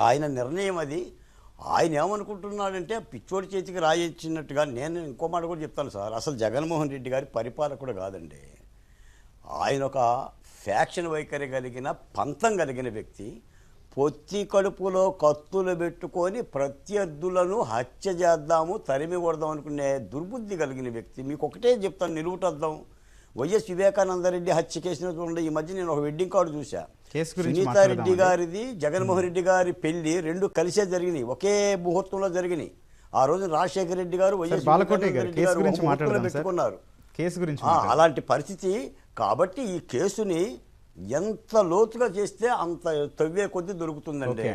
ఆయన నిర్ణయం అది. ఆయన ఏమనుకుంటున్నాడంటే పిచ్చోడి చేతికి రాయించినట్టుగా. నేను ఇంకో మాట కూడా చెప్తాను సార్, అసలు జగన్మోహన్ రెడ్డి గారి పరిపాలకుడు కాదండి. ఆయన ఒక ఫ్యాక్షన్ వైఖరి కలిగిన, పంతం కలిగిన వ్యక్తి. పొత్తి కడుపులో కత్తులు పెట్టుకొని ప్రత్యర్థులను హత్య చేద్దాము, తరిమి కొడదాం అనుకునే దుర్బుద్ధి కలిగిన వ్యక్తి. మీకు ఒకటే చెప్తాను, నిలువుటద్దాం. వైఎస్ వివేకానందరెడ్డి హత్య కేసును చూడండి. ఈ మధ్య నేను ఒక వెడ్డింగ్ కార్డు చూసా. సునీతారెడ్డి గారిది, జగన్మోహన్ రెడ్డి గారి పెళ్లి 2 కలిసే జరిగినాయి, ఒకే ముహూర్తంలో జరిగినాయి. ఆ రోజు రాజశేఖర రెడ్డి గారు వైఎస్ రెడ్డి గారు పెట్టుకున్నారు. అలాంటి పరిస్థితి. కాబట్టి ఈ కేసుని ఎంత లోతుగా చేస్తే అంత తవ్వే కొద్దీ దొరుకుతుందండి.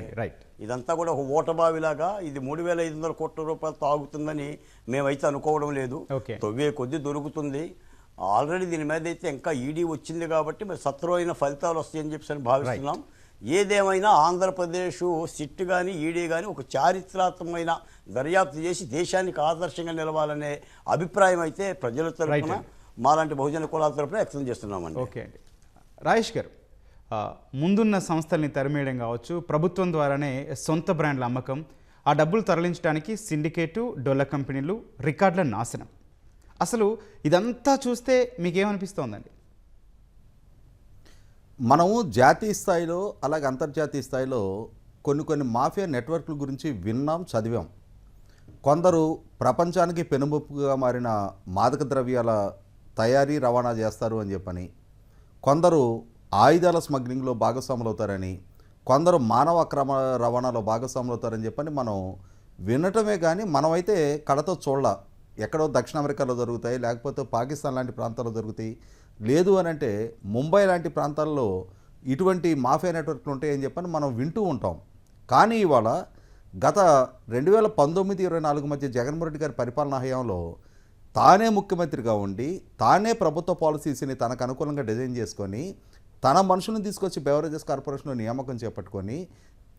ఇదంతా కూడా ఒక ఓటబావిలాగా ఇది 3,500 కోట్ల రూపాయలు తాగుతుందని మేమైతే అనుకోవడం లేదు. తవ్వే కొద్దీ దొరుకుతుంది. ఆల్రెడీ దీని మీద అయితే ఇంకా ఈడీ వచ్చింది కాబట్టి మరి సత్వరమైన ఫలితాలు వస్తాయని చెప్పి భావిస్తున్నాం. ఏదేమైనా ఆంధ్రప్రదేశ్ సిట్ కానీ ఈడీ కానీ ఒక చారిత్రాత్మకమైన దర్యాప్తు చేసి దేశానికి ఆదర్శంగా నిలవాలనే అభిప్రాయం అయితే ప్రజల తరఫున, మాలాంటి బహుజన కులాల తరఫున వ్యక్తం చేస్తున్నామండి. ఓకే అండి. రాజేష్ గారు, ముందున్న సంస్థల్ని తరిమేయడం కావచ్చు, ప్రభుత్వం ద్వారానే సొంత బ్రాండ్ల అమ్మకం, ఆ డబ్బులు తరలించడానికి సిండికేటు, డొల్ల కంపెనీలు, రికార్డుల నాశనం, అసలు ఇదంతా చూస్తే మీకేమనిపిస్తోందండి? మనము జాతీయ స్థాయిలో అలాగే అంతర్జాతీయ స్థాయిలో కొన్ని మాఫియా నెట్వర్క్ల గురించి విన్నాం, చదివాం. కొందరు ప్రపంచానికి పెనుముప్పుగా మారిన మాదక ద్రవ్యాల తయారీ, రవాణా చేస్తారు అని చెప్పని, కొందరు ఆయుధాల స్మగ్లింగ్లో భాగస్వాములు అవుతారని, కొందరు మానవ అక్రమ రవాణాలో భాగస్వాములు అవుతారని చెప్పని మనం వినటమే కానీ మనమైతే కడతో చూడాల. ఎక్కడో దక్షిణ అమెరికాలో జరుగుతాయి, లేకపోతే పాకిస్తాన్ లాంటి ప్రాంతాల్లో జరుగుతాయి, లేదు అని అంటే ముంబై లాంటి ప్రాంతాల్లో ఇటువంటి మాఫియా నెట్వర్క్లు ఉంటాయని చెప్పని మనం వింటూ ఉంటాం. కానీ ఇవాళ గత 2019-24 మధ్య జగన్మోహన్ రెడ్డి గారి పరిపాలనా హయాంలో తానే ముఖ్యమంత్రిగా ఉండి, తానే ప్రభుత్వ పాలసీస్ని తనకు అనుకూలంగా డిజైన్ చేసుకొని, తన మనుషులను తీసుకొచ్చి బెవరేజెస్ కార్పొరేషన్లో నియామకం చేపట్టుకొని,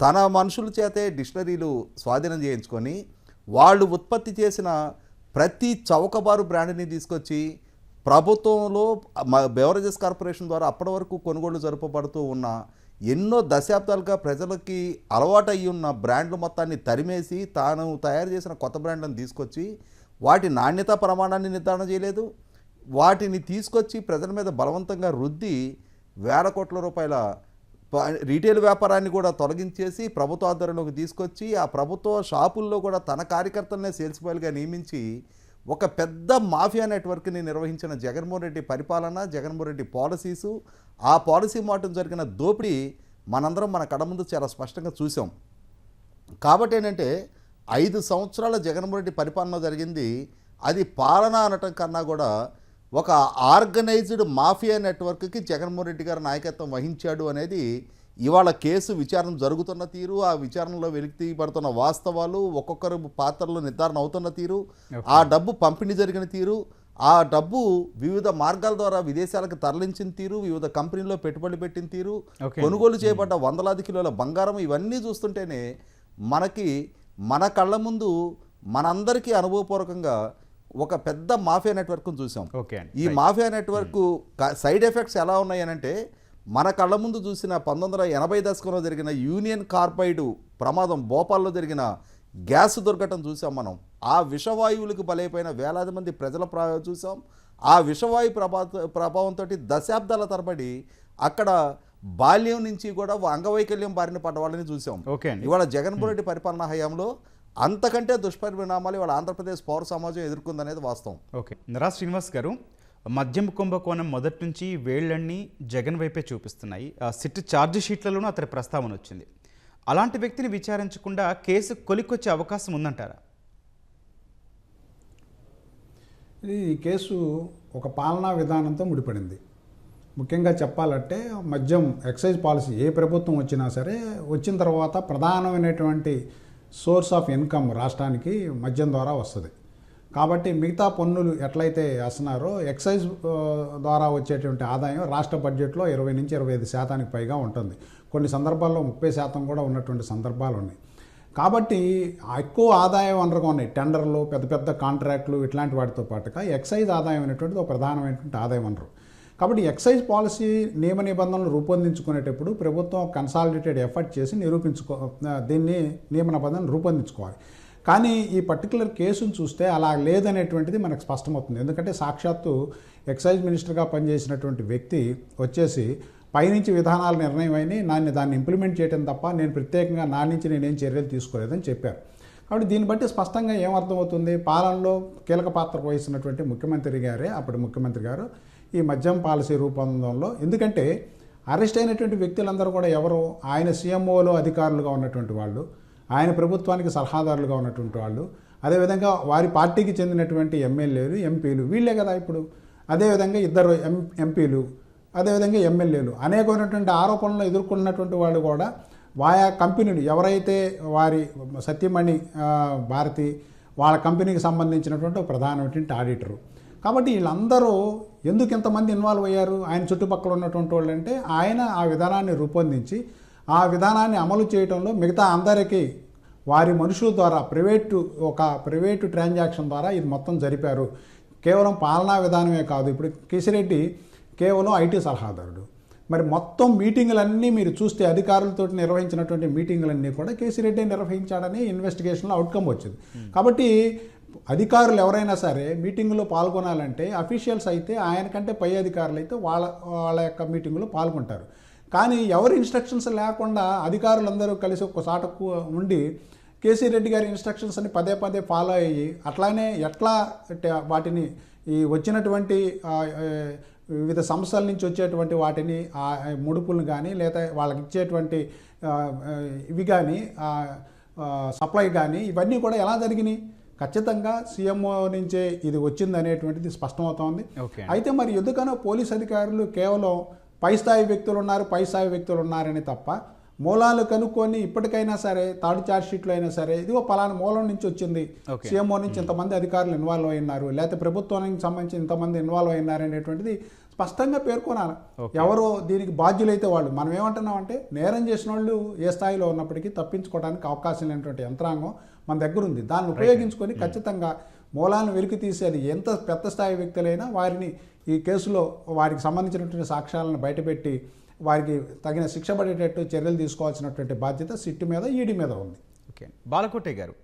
తన మనుషుల చేతే డిక్షనరీలు స్వాధీనం చేయించుకొని, వాళ్ళు ఉత్పత్తి చేసిన ప్రతి చౌకబారు బ్రాండ్ని తీసుకొచ్చి ప్రభుత్వంలో బెవరేజెస్ కార్పొరేషన్ ద్వారా అప్పటి వరకు కొనుగోళ్లు జరపబడుతూ ఉన్న ఎన్నో దశాబ్దాలుగా ప్రజలకి అలవాటు అయ్యి ఉన్న బ్రాండ్లు మొత్తాన్ని తరిమేసి తాను తయారు చేసిన కొత్త బ్రాండ్లను తీసుకొచ్చి వాటి నాణ్యతా ప్రమాణాన్ని నిర్ధారణ చేయలేదు. వాటిని తీసుకొచ్చి ప్రజల మీద బలవంతంగా రుద్ది వేల కోట్ల రూపాయల రీటైల్ వ్యాపారాన్ని కూడా తొలగించేసి ప్రభుత్వ ఆధ్వర్యంలోకి తీసుకొచ్చి ఆ ప్రభుత్వ షాపుల్లో కూడా తన కార్యకర్తలనే సేల్స్ బాయ్లుగా నియమించి ఒక పెద్ద మాఫియా నెట్వర్క్ని నిర్వహించిన జగన్మోహన్ రెడ్డి పరిపాలన, జగన్మోహన్ రెడ్డి పాలసీసు, ఆ పాలసీ మాటం జరిగిన దోపిడీ మనందరం మన కళ్ళ ముందు చాలా స్పష్టంగా చూసాం. కాబట్టి ఏంటంటే 5 సంవత్సరాల జగన్మోహన్ రెడ్డి పరిపాలన జరిగింది, అది పాలన అనటం కన్నా కూడా ఒక ఆర్గనైజ్డ్ మాఫియా నెట్వర్క్కి జగన్మోహన్ రెడ్డి గారు నాయకత్వం వహించాడు అనేది ఇవాళ కేసు విచారణ జరుగుతున్న తీరు, ఆ విచారణలో వెలికితీయబడుతున్న వాస్తవాలు, ఒక్కొక్కరు పాత్రలో నిర్ధారణ అవుతున్న తీరు, ఆ డబ్బు పంపిణీ జరిగిన తీరు, ఆ డబ్బు వివిధ మార్గాల ద్వారా విదేశాలకు తరలించిన తీరు, వివిధ కంపెనీల్లో పెట్టుబడి పెట్టిన తీరు, కొనుగోలు చేయబడ్డ వందలాది కిలోల బంగారం, ఇవన్నీ చూస్తుంటేనే మనకి మన కళ్ళ ముందు మనందరికీ అనుభవపూర్వకంగా ఒక పెద్ద మాఫియా నెట్వర్క్ను చూసాం. ఓకే అండి. ఈ మాఫియా నెట్వర్క్ సైడ్ ఎఫెక్ట్స్ ఎలా ఉన్నాయనంటే మన కళ్ళ ముందు చూసిన 1980 దశకంలో జరిగిన యూనియన్ కార్బైడ్ ప్రమాదం, భోపాల్లో జరిగిన గ్యాస్ దుర్ఘటన చూసాం మనం. ఆ విషవాయువులకు బలైపోయిన వేలాది మంది ప్రజల చూసాం. ఆ విషవాయు ప్రభావంతో దశాబ్దాల తరబడి అక్కడ బాల్యం నుంచి కూడా అంగవైకల్యం బారిన పడ్డ వాళ్ళని చూసాం. ఓకే అండి. ఇవాళ జగన్మోహన్ రెడ్డి పరిపాలనా హయాంలో అంతకంటే దుష్పరిణామాలు ఇవాళ ఆంధ్రప్రదేశ్ పౌర సమాజం ఎదుర్కొందనేది వాస్తవం. ఓకే, నరా శ్రీనివాస్ గారు, మద్యం కుంభకోణం మొదటి నుంచి వేళ్లన్నీ జగన్ వైపే చూపిస్తున్నాయి. సిట్ ఛార్జ్ షీట్లలోనూ అతని ప్రస్తావన వచ్చింది. అలాంటి వ్యక్తిని విచారించకుండా కేసు కొలిక్కొచ్చే అవకాశం ఉందంటారా? ఈ కేసు ఒక పాలనా విధానంతో ముడిపడింది. ముఖ్యంగా చెప్పాలంటే మద్యం ఎక్సైజ్ పాలసీ ఏ ప్రభుత్వం వచ్చినా సరే వచ్చిన తర్వాత ప్రధానమైనటువంటి సోర్స్ ఆఫ్ ఇన్కమ్ రాష్ట్రానికి మద్యం ద్వారా వస్తుంది. కాబట్టి మిగతా పన్నులు ఎట్లయితే వేస్తున్నారో ఎక్సైజ్ ద్వారా వచ్చేటువంటి ఆదాయం రాష్ట్ర బడ్జెట్లో 20 నుంచి 25% పైగా ఉంటుంది. కొన్ని సందర్భాల్లో 30% కూడా ఉన్నటువంటి సందర్భాలు ఉన్నాయి. కాబట్టి ఎక్కువ ఆదాయం వనరుగా ఉన్నాయి టెండర్లు, పెద్ద పెద్ద కాంట్రాక్టులు, ఇట్లాంటి వాటితో పాటుగా ఎక్సైజ్ ఆదాయం అనేటువంటిది ఒక ప్రధానమైనటువంటి ఆదాయం వనరు. కాబట్టి ఎక్సైజ్ పాలసీ నియమ నిబంధనలు రూపొందించుకునేటప్పుడు ప్రభుత్వం కన్సాలిడేటెడ్ ఎఫర్ట్ చేసి దీన్ని నియమ నిబంధనలు రూపొందించుకోవాలి. కానీ ఈ పర్టికులర్ కేసును చూస్తే అలా లేదనేటువంటిది మనకు స్పష్టమవుతుంది. ఎందుకంటే సాక్షాత్తు ఎక్సైజ్ మినిస్టర్గా పనిచేసినటువంటి వ్యక్తి వచ్చేసి పైనుంచి విధానాలు నిర్ణయం అయినాయి, దాన్ని ఇంప్లిమెంట్ చేయడం తప్ప నేను ప్రత్యేకంగా నా నుంచి నేనేం చర్యలు తీసుకోలేదని చెప్పారు. కాబట్టి దీన్ని బట్టి స్పష్టంగా ఏమర్థమవుతుంది, పాలనలో కీలక పాత్ర వహిస్తున్నటువంటి అప్పటి ముఖ్యమంత్రి గారు ఈ మద్యం పాలసీ రూపొందంలో, ఎందుకంటే అరెస్ట్ అయినటువంటి వ్యక్తులందరూ కూడా ఎవరు, ఆయన సీఎంఓలో అధికారులుగా ఉన్నటువంటి వాళ్ళు, ఆయన ప్రభుత్వానికి సలహాదారులుగా ఉన్నటువంటి వాళ్ళు, అదేవిధంగా వారి పార్టీకి చెందినటువంటి ఎమ్మెల్యేలు, ఎంపీలు, వీళ్ళే కదా ఇప్పుడు. అదేవిధంగా ఇద్దరు ఎంపీలు, అదేవిధంగా ఎమ్మెల్యేలు, అనేకమైనటువంటి ఆరోపణలు ఎదుర్కొన్నటువంటి వాళ్ళు కూడా ఆయా కంపెనీలు ఎవరైతే వారి సత్యమణి భారతి వాళ్ళ కంపెనీకి సంబంధించినటువంటి ఒక ప్రధానమైనటువంటి ఆడిటరు. కాబట్టి వీళ్ళందరూ ఎందుకు ఇంతమంది ఇన్వాల్వ్ అయ్యారు ఆయన చుట్టుపక్కల ఉన్నటువంటి వాళ్ళు అంటే, ఆయన ఆ విధానాన్ని రూపొందించి ఆ విధానాన్ని అమలు చేయడంలో మిగతా అందరికీ వారి మనుషుల ద్వారా ప్రైవేటు ట్రాన్సాక్షన్ ద్వారా ఇది మొత్తం జరిపారు. కేవలం పాలనా విధానమే కాదు, ఇప్పుడు కేసిరెడ్డి కేవలం ఐటీ సలహాదారుడు. మరి మొత్తం మీటింగులన్నీ మీరు చూస్తే అధికారులతో నిర్వహించినటువంటి మీటింగులన్నీ కూడా కేసిరెడ్డి నిర్వహించాడని ఇన్వెస్టిగేషన్లో అవుట్కమ్ వచ్చింది. కాబట్టి అధికారులు ఎవరైనా సరే మీటింగులో పాల్గొనాలంటే అఫీషియల్స్ అయితే ఆయన కంటే పై అధికారులు అయితే వాళ్ళ యొక్క మీటింగులో పాల్గొంటారు. కానీ ఎవరి ఇన్స్ట్రక్షన్స్ లేకుండా అధికారులందరూ కలిసి ఒక చాటకు ఉండి కేసీ రెడ్డి గారి ఇన్స్ట్రక్షన్స్ అని పదే పదే ఫాలో అయ్యి అట్లానే ఎట్లా వాటిని ఈ వచ్చినటువంటి వివిధ సంస్థల నుంచి వచ్చేటువంటి వాటిని ముడుపులను కానీ లేదా వాళ్ళకి ఇచ్చేటువంటి ఇవి కానీ సప్లై కానీ ఇవన్నీ కూడా ఎలా జరిగినాయి, ఖచ్చితంగా సీఎంఓ నుంచే ఇది వచ్చింది అనేటువంటిది స్పష్టమవుతోంది. అయితే మరి ఎందుకనో పోలీస్ అధికారులు కేవలం పై స్థాయి వ్యక్తులు ఉన్నారని తప్ప మూలాలు కనుక్కొని ఇప్పటికైనా సరే థర్డ్ ఛార్జ్ షీట్లో అయినా సరే ఇదిగో పలానా మూలం నుంచి వచ్చింది, సీఎంఓ నుంచి ఇంతమంది అధికారులు ఇన్వాల్వ్ అయినారు, లేకపోతే ప్రభుత్వానికి సంబంధించి ఇంతమంది ఇన్వాల్వ్ అయినారు అనేటువంటిది స్పష్టంగా పేర్కొనాలి. ఎవరో దీనికి బాధ్యులైతే వాళ్ళు. మనం ఏమంటున్నామంటే నేరం చేసిన వాళ్ళు ఏ స్థాయిలో ఉన్నప్పటికీ తప్పించుకోవడానికి అవకాశం లేనటువంటి యంత్రాంగం మన దగ్గర ఉంది. దాన్ని ఉపయోగించుకొని ఖచ్చితంగా మూలాలను వెలికి తీసి అది ఎంత పెద్ద స్థాయి వ్యక్తులైనా వారిని ఈ కేసులో వారికి సంబంధించినటువంటి సాక్ష్యాలను బయటపెట్టి వారికి తగిన శిక్ష పడేటట్టు చర్యలు తీసుకోవాల్సినటువంటి బాధ్యత సిట్ మీద, ఈడీ మీద ఉంది. ఓకే, బాలకోటే గారు,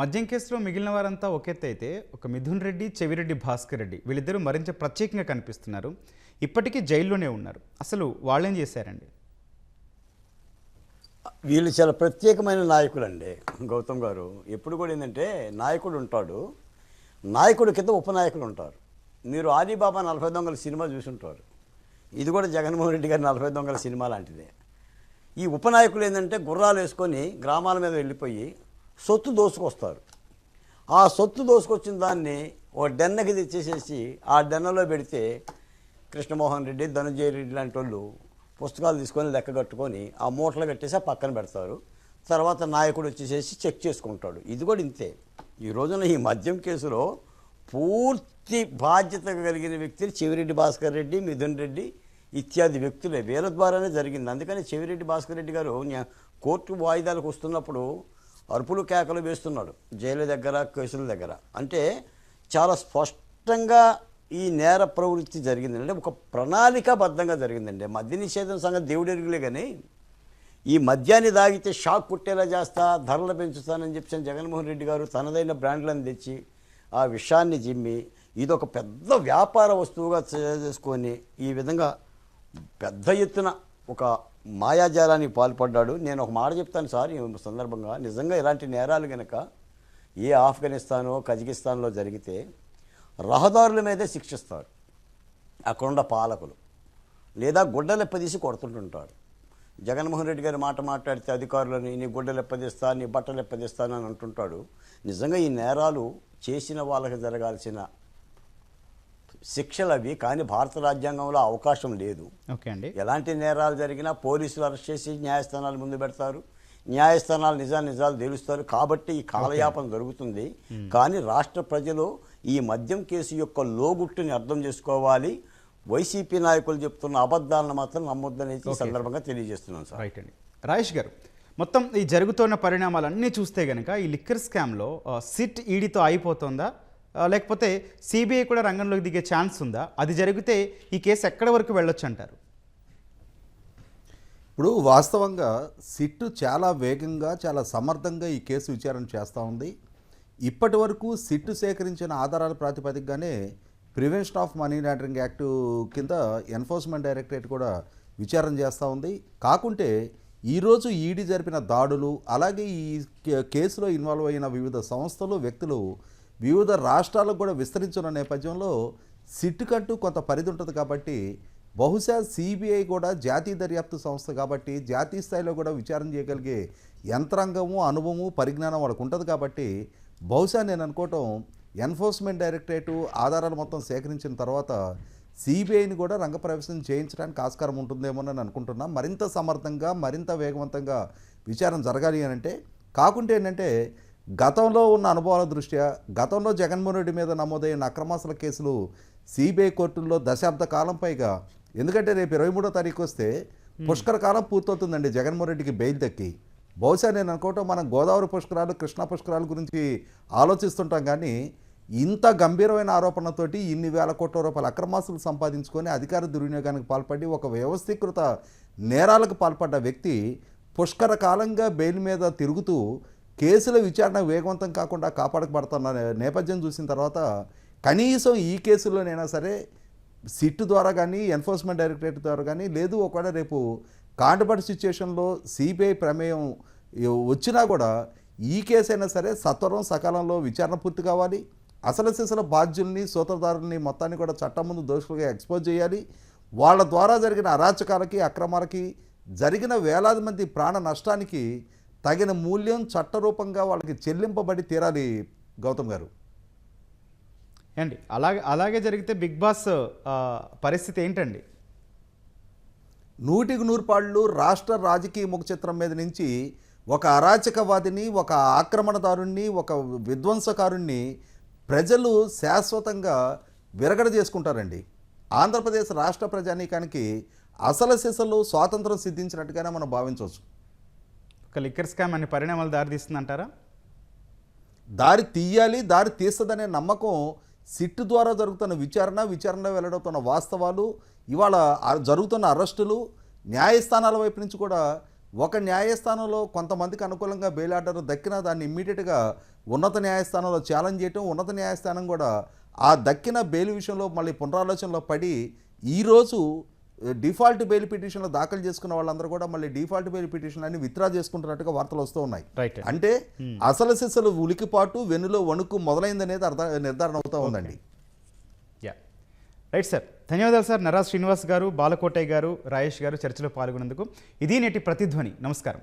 మద్యం కేసులో మిగిలిన వారంతా ఒకెత్త అయితే ఒక మిథున్ రెడ్డి, చెవిరెడ్డి భాస్కర్ రెడ్డి వీళ్ళిద్దరూ మరింత ప్రత్యేకంగా కనిపిస్తున్నారు. ఇప్పటికీ జైల్లోనే ఉన్నారు. అసలు వాళ్ళేం చేశారండి? వీళ్ళు చాలా ప్రత్యేకమైన నాయకులండి గౌతమ్ గారు. ఎప్పుడు కూడా ఏంటంటే నాయకుడు ఉంటాడు, నాయకుడి కింద ఉపనాయకులు ఉంటారు. మీరు ఆదిబాబా 40 దొంగల సినిమా చూసుంటారు. ఇది కూడా జగన్మోహన్ రెడ్డి గారి 40 దొంగల సినిమా లాంటిదే. ఈ ఉపనాయకులు ఏంటంటే గుర్రాలు వేసుకొని గ్రామాల మీద వెళ్ళిపోయి సొత్తు దోసుకొస్తారు. ఆ సొత్తు దోసుకొచ్చిన దాన్ని ఓ డెన్నకి తెచ్చేసేసి ఆ డెన్నలో పెడితే కృష్ణమోహన్ రెడ్డి, ధనంజయ రెడ్డి లాంటి వాళ్ళు పుస్తకాలు తీసుకొని లెక్క కట్టుకొని ఆ మూటలు కట్టేసి ఆ పక్కన పెడతారు. తర్వాత నాయకుడు వచ్చేసేసి చెక్ చేసుకుంటాడు. ఇది కూడా ఇంతే. ఈ రోజున ఈ మద్యం కేసులో పూర్తి బాధ్యత కలిగిన వ్యక్తులు చెవిరెడ్డి భాస్కర్ రెడ్డి, మిథున్ రెడ్డి ఇత్యాది వ్యక్తులే. వీళ్ళ ద్వారానే జరిగింది. అందుకని చెవిరెడ్డి భాస్కర్ రెడ్డి గారు కోర్టు వాయిదాలకు వస్తున్నప్పుడు అరుపులు కేకలు వేస్తున్నాడు జైలు దగ్గర, కేసుల దగ్గర. అంటే చాలా స్పష్టంగా ఈ నేర ప్రవృత్తి జరిగిందండి. అంటే ఒక ప్రణాళికాబద్ధంగా జరిగిందండి. మద్య నిషేధం సంగతి దేవుడు ఎరుగులే, కానీ ఈ మద్యాన్ని తాగితే షాక్ పుట్టేలా చేస్తా, ధరలు పెంచుతానని చెప్పి జగన్మోహన్ రెడ్డి గారు తనదైన బ్రాండ్లను తెచ్చి ఆ విషయాన్ని జిమ్మి ఇదొక పెద్ద వ్యాపార వస్తువుగా చేసుకొని ఈ విధంగా పెద్ద ఎత్తున ఒక మాయాజాలానికి పాల్పడ్డాడు. నేను ఒక మాట చెప్తాను సార్ ఈ సందర్భంగా, నిజంగా ఇలాంటి నేరాలు కనుక ఏ ఆఫ్ఘనిస్తానో కజకిస్తాన్లో జరిగితే రహదారుల మీదే శిక్షిస్తారు అక్కడున్న పాలకులు, లేదా గుడ్డలెప్పదీసి కొడుతుంటుంటారు. జగన్మోహన్ రెడ్డి గారి మాట మాట్లాడితే అధికారులని నీ గుడ్డలెప్పదీస్తా, నీ బట్టలు ఎప్పదీస్తాను అని అంటుంటాడు. నిజంగా ఈ నేరాలు చేసిన వాళ్ళకి జరగాల్సిన శిక్షలు అవి, కానీ భారత రాజ్యాంగంలో అవకాశం లేదు. ఓకే అండి. ఎలాంటి నేరాలు జరిగినా పోలీసులు అరెస్ట్ చేసి న్యాయస్థానాలు ముందు పెడతారు, న్యాయస్థానాలు నిజాలు తెలుస్తారు. కాబట్టి ఈ కాలయాపన జరుగుతుంది. కానీ రాష్ట్ర ప్రజలు ఈ మద్యం కేసు యొక్క లోగుట్టుని అర్థం చేసుకోవాలి. వైసీపీ నాయకులు చెప్తున్న అబద్ధాలను మాత్రం నమ్మొద్దనేది ఈ సందర్భంగా తెలియజేస్తున్నాను సార్. రైట్ అండి. రాజేష్ గారు, మొత్తం ఈ జరుగుతున్న పరిణామాలన్నీ చూస్తే కనుక ఈ లిక్కర్ స్కామ్లో సిట్ ఈడీతో అయిపోతుందా, లేకపోతే సిబిఐ కూడా రంగంలోకి దిగే ఛాన్స్ ఉందా? అది జరిగితే ఈ కేసు ఎక్కడి వరకు వెళ్ళొచ్చు అంటారు? ఇప్పుడు వాస్తవంగా సిట్టు చాలా వేగంగా, చాలా సమర్థంగా ఈ కేసు విచారణ చేస్తూ ఉంది. ఇప్పటి వరకు సిట్టు సేకరించిన ఆధారాల ప్రాతిపదికగానే prevention of money laundering act కింద ఎన్ఫోర్స్మెంట్ డైరెక్టరేట్ కూడా విచారణ చేస్తూ ఉంది. కాకుంటే ఈరోజు ఈడీ జరిపిన దాడులు, అలాగే ఈ కేసులో ఇన్వాల్వ్ అయిన వివిధ సంస్థలు, వ్యక్తులు వివిధ రాష్ట్రాలకు కూడా విస్తరించిన నేపథ్యంలో సిట్ కంటూ కొంత పరిధి ఉంటుంది. కాబట్టి బహుశా సిబిఐ కూడా జాతీయ దర్యాప్తు సంస్థ కాబట్టి జాతీయ స్థాయిలో కూడా విచారణ చేయగలిగే యంత్రాంగము, అనుభవము, పరిజ్ఞానం వాళ్ళకు ఉంటుంది. కాబట్టి బహుశా నేను అనుకోవటం ఎన్ఫోర్స్మెంట్ డైరెక్టరేటు ఆధారాలు మొత్తం సేకరించిన తర్వాత సిబిఐని కూడా రంగప్రవేశం చేయించడానికి ఆస్కారం ఉంటుందేమోనని అనుకుంటున్నా. మరింత సమర్థంగా, మరింత వేగవంతంగా విచారణ జరగాలి అని అంటే. కాకుంటే ఏంటంటే గతంలో ఉన్న అనుభవాల దృష్ట్యా, గతంలో జగన్మోహన్ రెడ్డి మీద నమోదైన అక్రమాస్తుల కేసులు సిబిఐ కోర్టుల్లో దశాబ్ద కాలం పైగా, ఎందుకంటే రేపు 23వ తారీఖు వస్తే పుష్కర కాలం పూర్తవుతుందండి జగన్మోహన్ రెడ్డికి బెయిల్ దక్కి. బహుశా నేను అనుకోవటం మనం గోదావరి పుష్కరాలు, కృష్ణా పుష్కరాల గురించి ఆలోచిస్తుంటాం, కానీ ఇంత గంభీరమైన ఆరోపణలతోటి ఇన్ని వేల కోట్ల రూపాయల అక్రమాస్తులు సంపాదించుకొని అధికార దుర్వినియోగానికి పాల్పడి ఒక వ్యవస్థీకృత నేరాలకు పాల్పడ్డ వ్యక్తి పుష్కర కాలంగా బెయిల్ మీద తిరుగుతూ కేసుల విచారణ వేగవంతం కాకుండా కాపాడబడుతున్న నేపథ్యం చూసిన తర్వాత కనీసం ఈ కేసుల్లోనైనా సరే సిట్ ద్వారా కానీ, ఎన్ఫోర్స్మెంట్ డైరెక్టరేట్ ద్వారా కానీ, లేదు ఒకవేళ రేపు కాంటబడి సిచ్యుయేషన్లో సిబిఐ ప్రమేయం వచ్చినా కూడా ఈ కేసు అయినా సరే సత్వరం సకాలంలో విచారణ పూర్తి కావాలి. అసలు సిసల బాధ్యుల్ని, సూత్రధారుల్ని మొత్తాన్ని కూడా చట్టం ముందు దోషులుగా ఎక్స్పోజ్ చేయాలి. వాళ్ళ ద్వారా జరిగిన అరాచకాలకి, అక్రమాలకి, జరిగిన వేలాది మంది ప్రాణ నష్టానికి తగిన మూల్యం చట్టరూపంగా వాళ్ళకి చెల్లింపబడి తీరాలి. గౌతమ్ గారు అండి, అలాగే జరిగితే బిగ్ బాస్ పరిస్థితి ఏంటండి? 100% రాష్ట్ర రాజకీయ ముఖ చిత్రం మీద నుంచి ఒక అరాచకవాదిని, ఒక ఆక్రమణదారుణ్ణి, ఒక విధ్వంసకారుణ్ణి ప్రజలు శాశ్వతంగా విరగడ చేసుకుంటారండి. ఆంధ్రప్రదేశ్ రాష్ట్ర ప్రజానీకానికి అసలు సిసలు స్వాతంత్రం సిద్ధించినట్టుగానే మనం భావించవచ్చు. ఒక లిక్కర్ స్కామ్ అనే పరిణామాలు దారితీస్తుందంటారా? దారి తీయాలి, దారి తీస్తుందనే నమ్మకం సిట్ ద్వారా జరుగుతున్న విచారణలో వెల్లడవుతున్న వాస్తవాలు, ఇవాళ జరుగుతున్న అరెస్టులు, న్యాయస్థానాల వైపు నుంచి కూడా ఒక న్యాయస్థానంలో కొంతమందికి అనుకూలంగా బెయిల్ ఆర్డర్ దక్కినా దాన్ని ఇమ్మీడియట్గా ఉన్నత న్యాయస్థానంలో ఛాలెంజ్ చేయటం, ఉన్నత న్యాయస్థానం కూడా ఆ దక్కిన బెయిల్ విషయంలో మళ్ళీ పునరాలోచనలో పడి ఈరోజు డిఫాల్ట్ బెయిల్ పిటిషన్లు దాఖలు చేసుకున్న వాళ్ళందరూ కూడా మళ్ళీ డిఫాల్ట్ బెయిల్ పిటిషన్ అని విత్డ్రా చేసుకుంటున్నట్టుగా వార్తలు వస్తూ ఉన్నాయి. అంటే అసలు సిసలు ఉలికిపాటు, వెన్నులో వణుకు మొదలైందనేది నిర్ధారణ అవుతూ ఉందండి. రైట్ సార్, ధన్యవాదాలు సార్. నరాజ్ శ్రీనివాస్ గారు, బాలకోటయ్య గారు, రాయేష్ గారు చర్చలో పాల్గొన్నందుకు. ఇది నేటి ప్రతిధ్వని. నమస్కారం.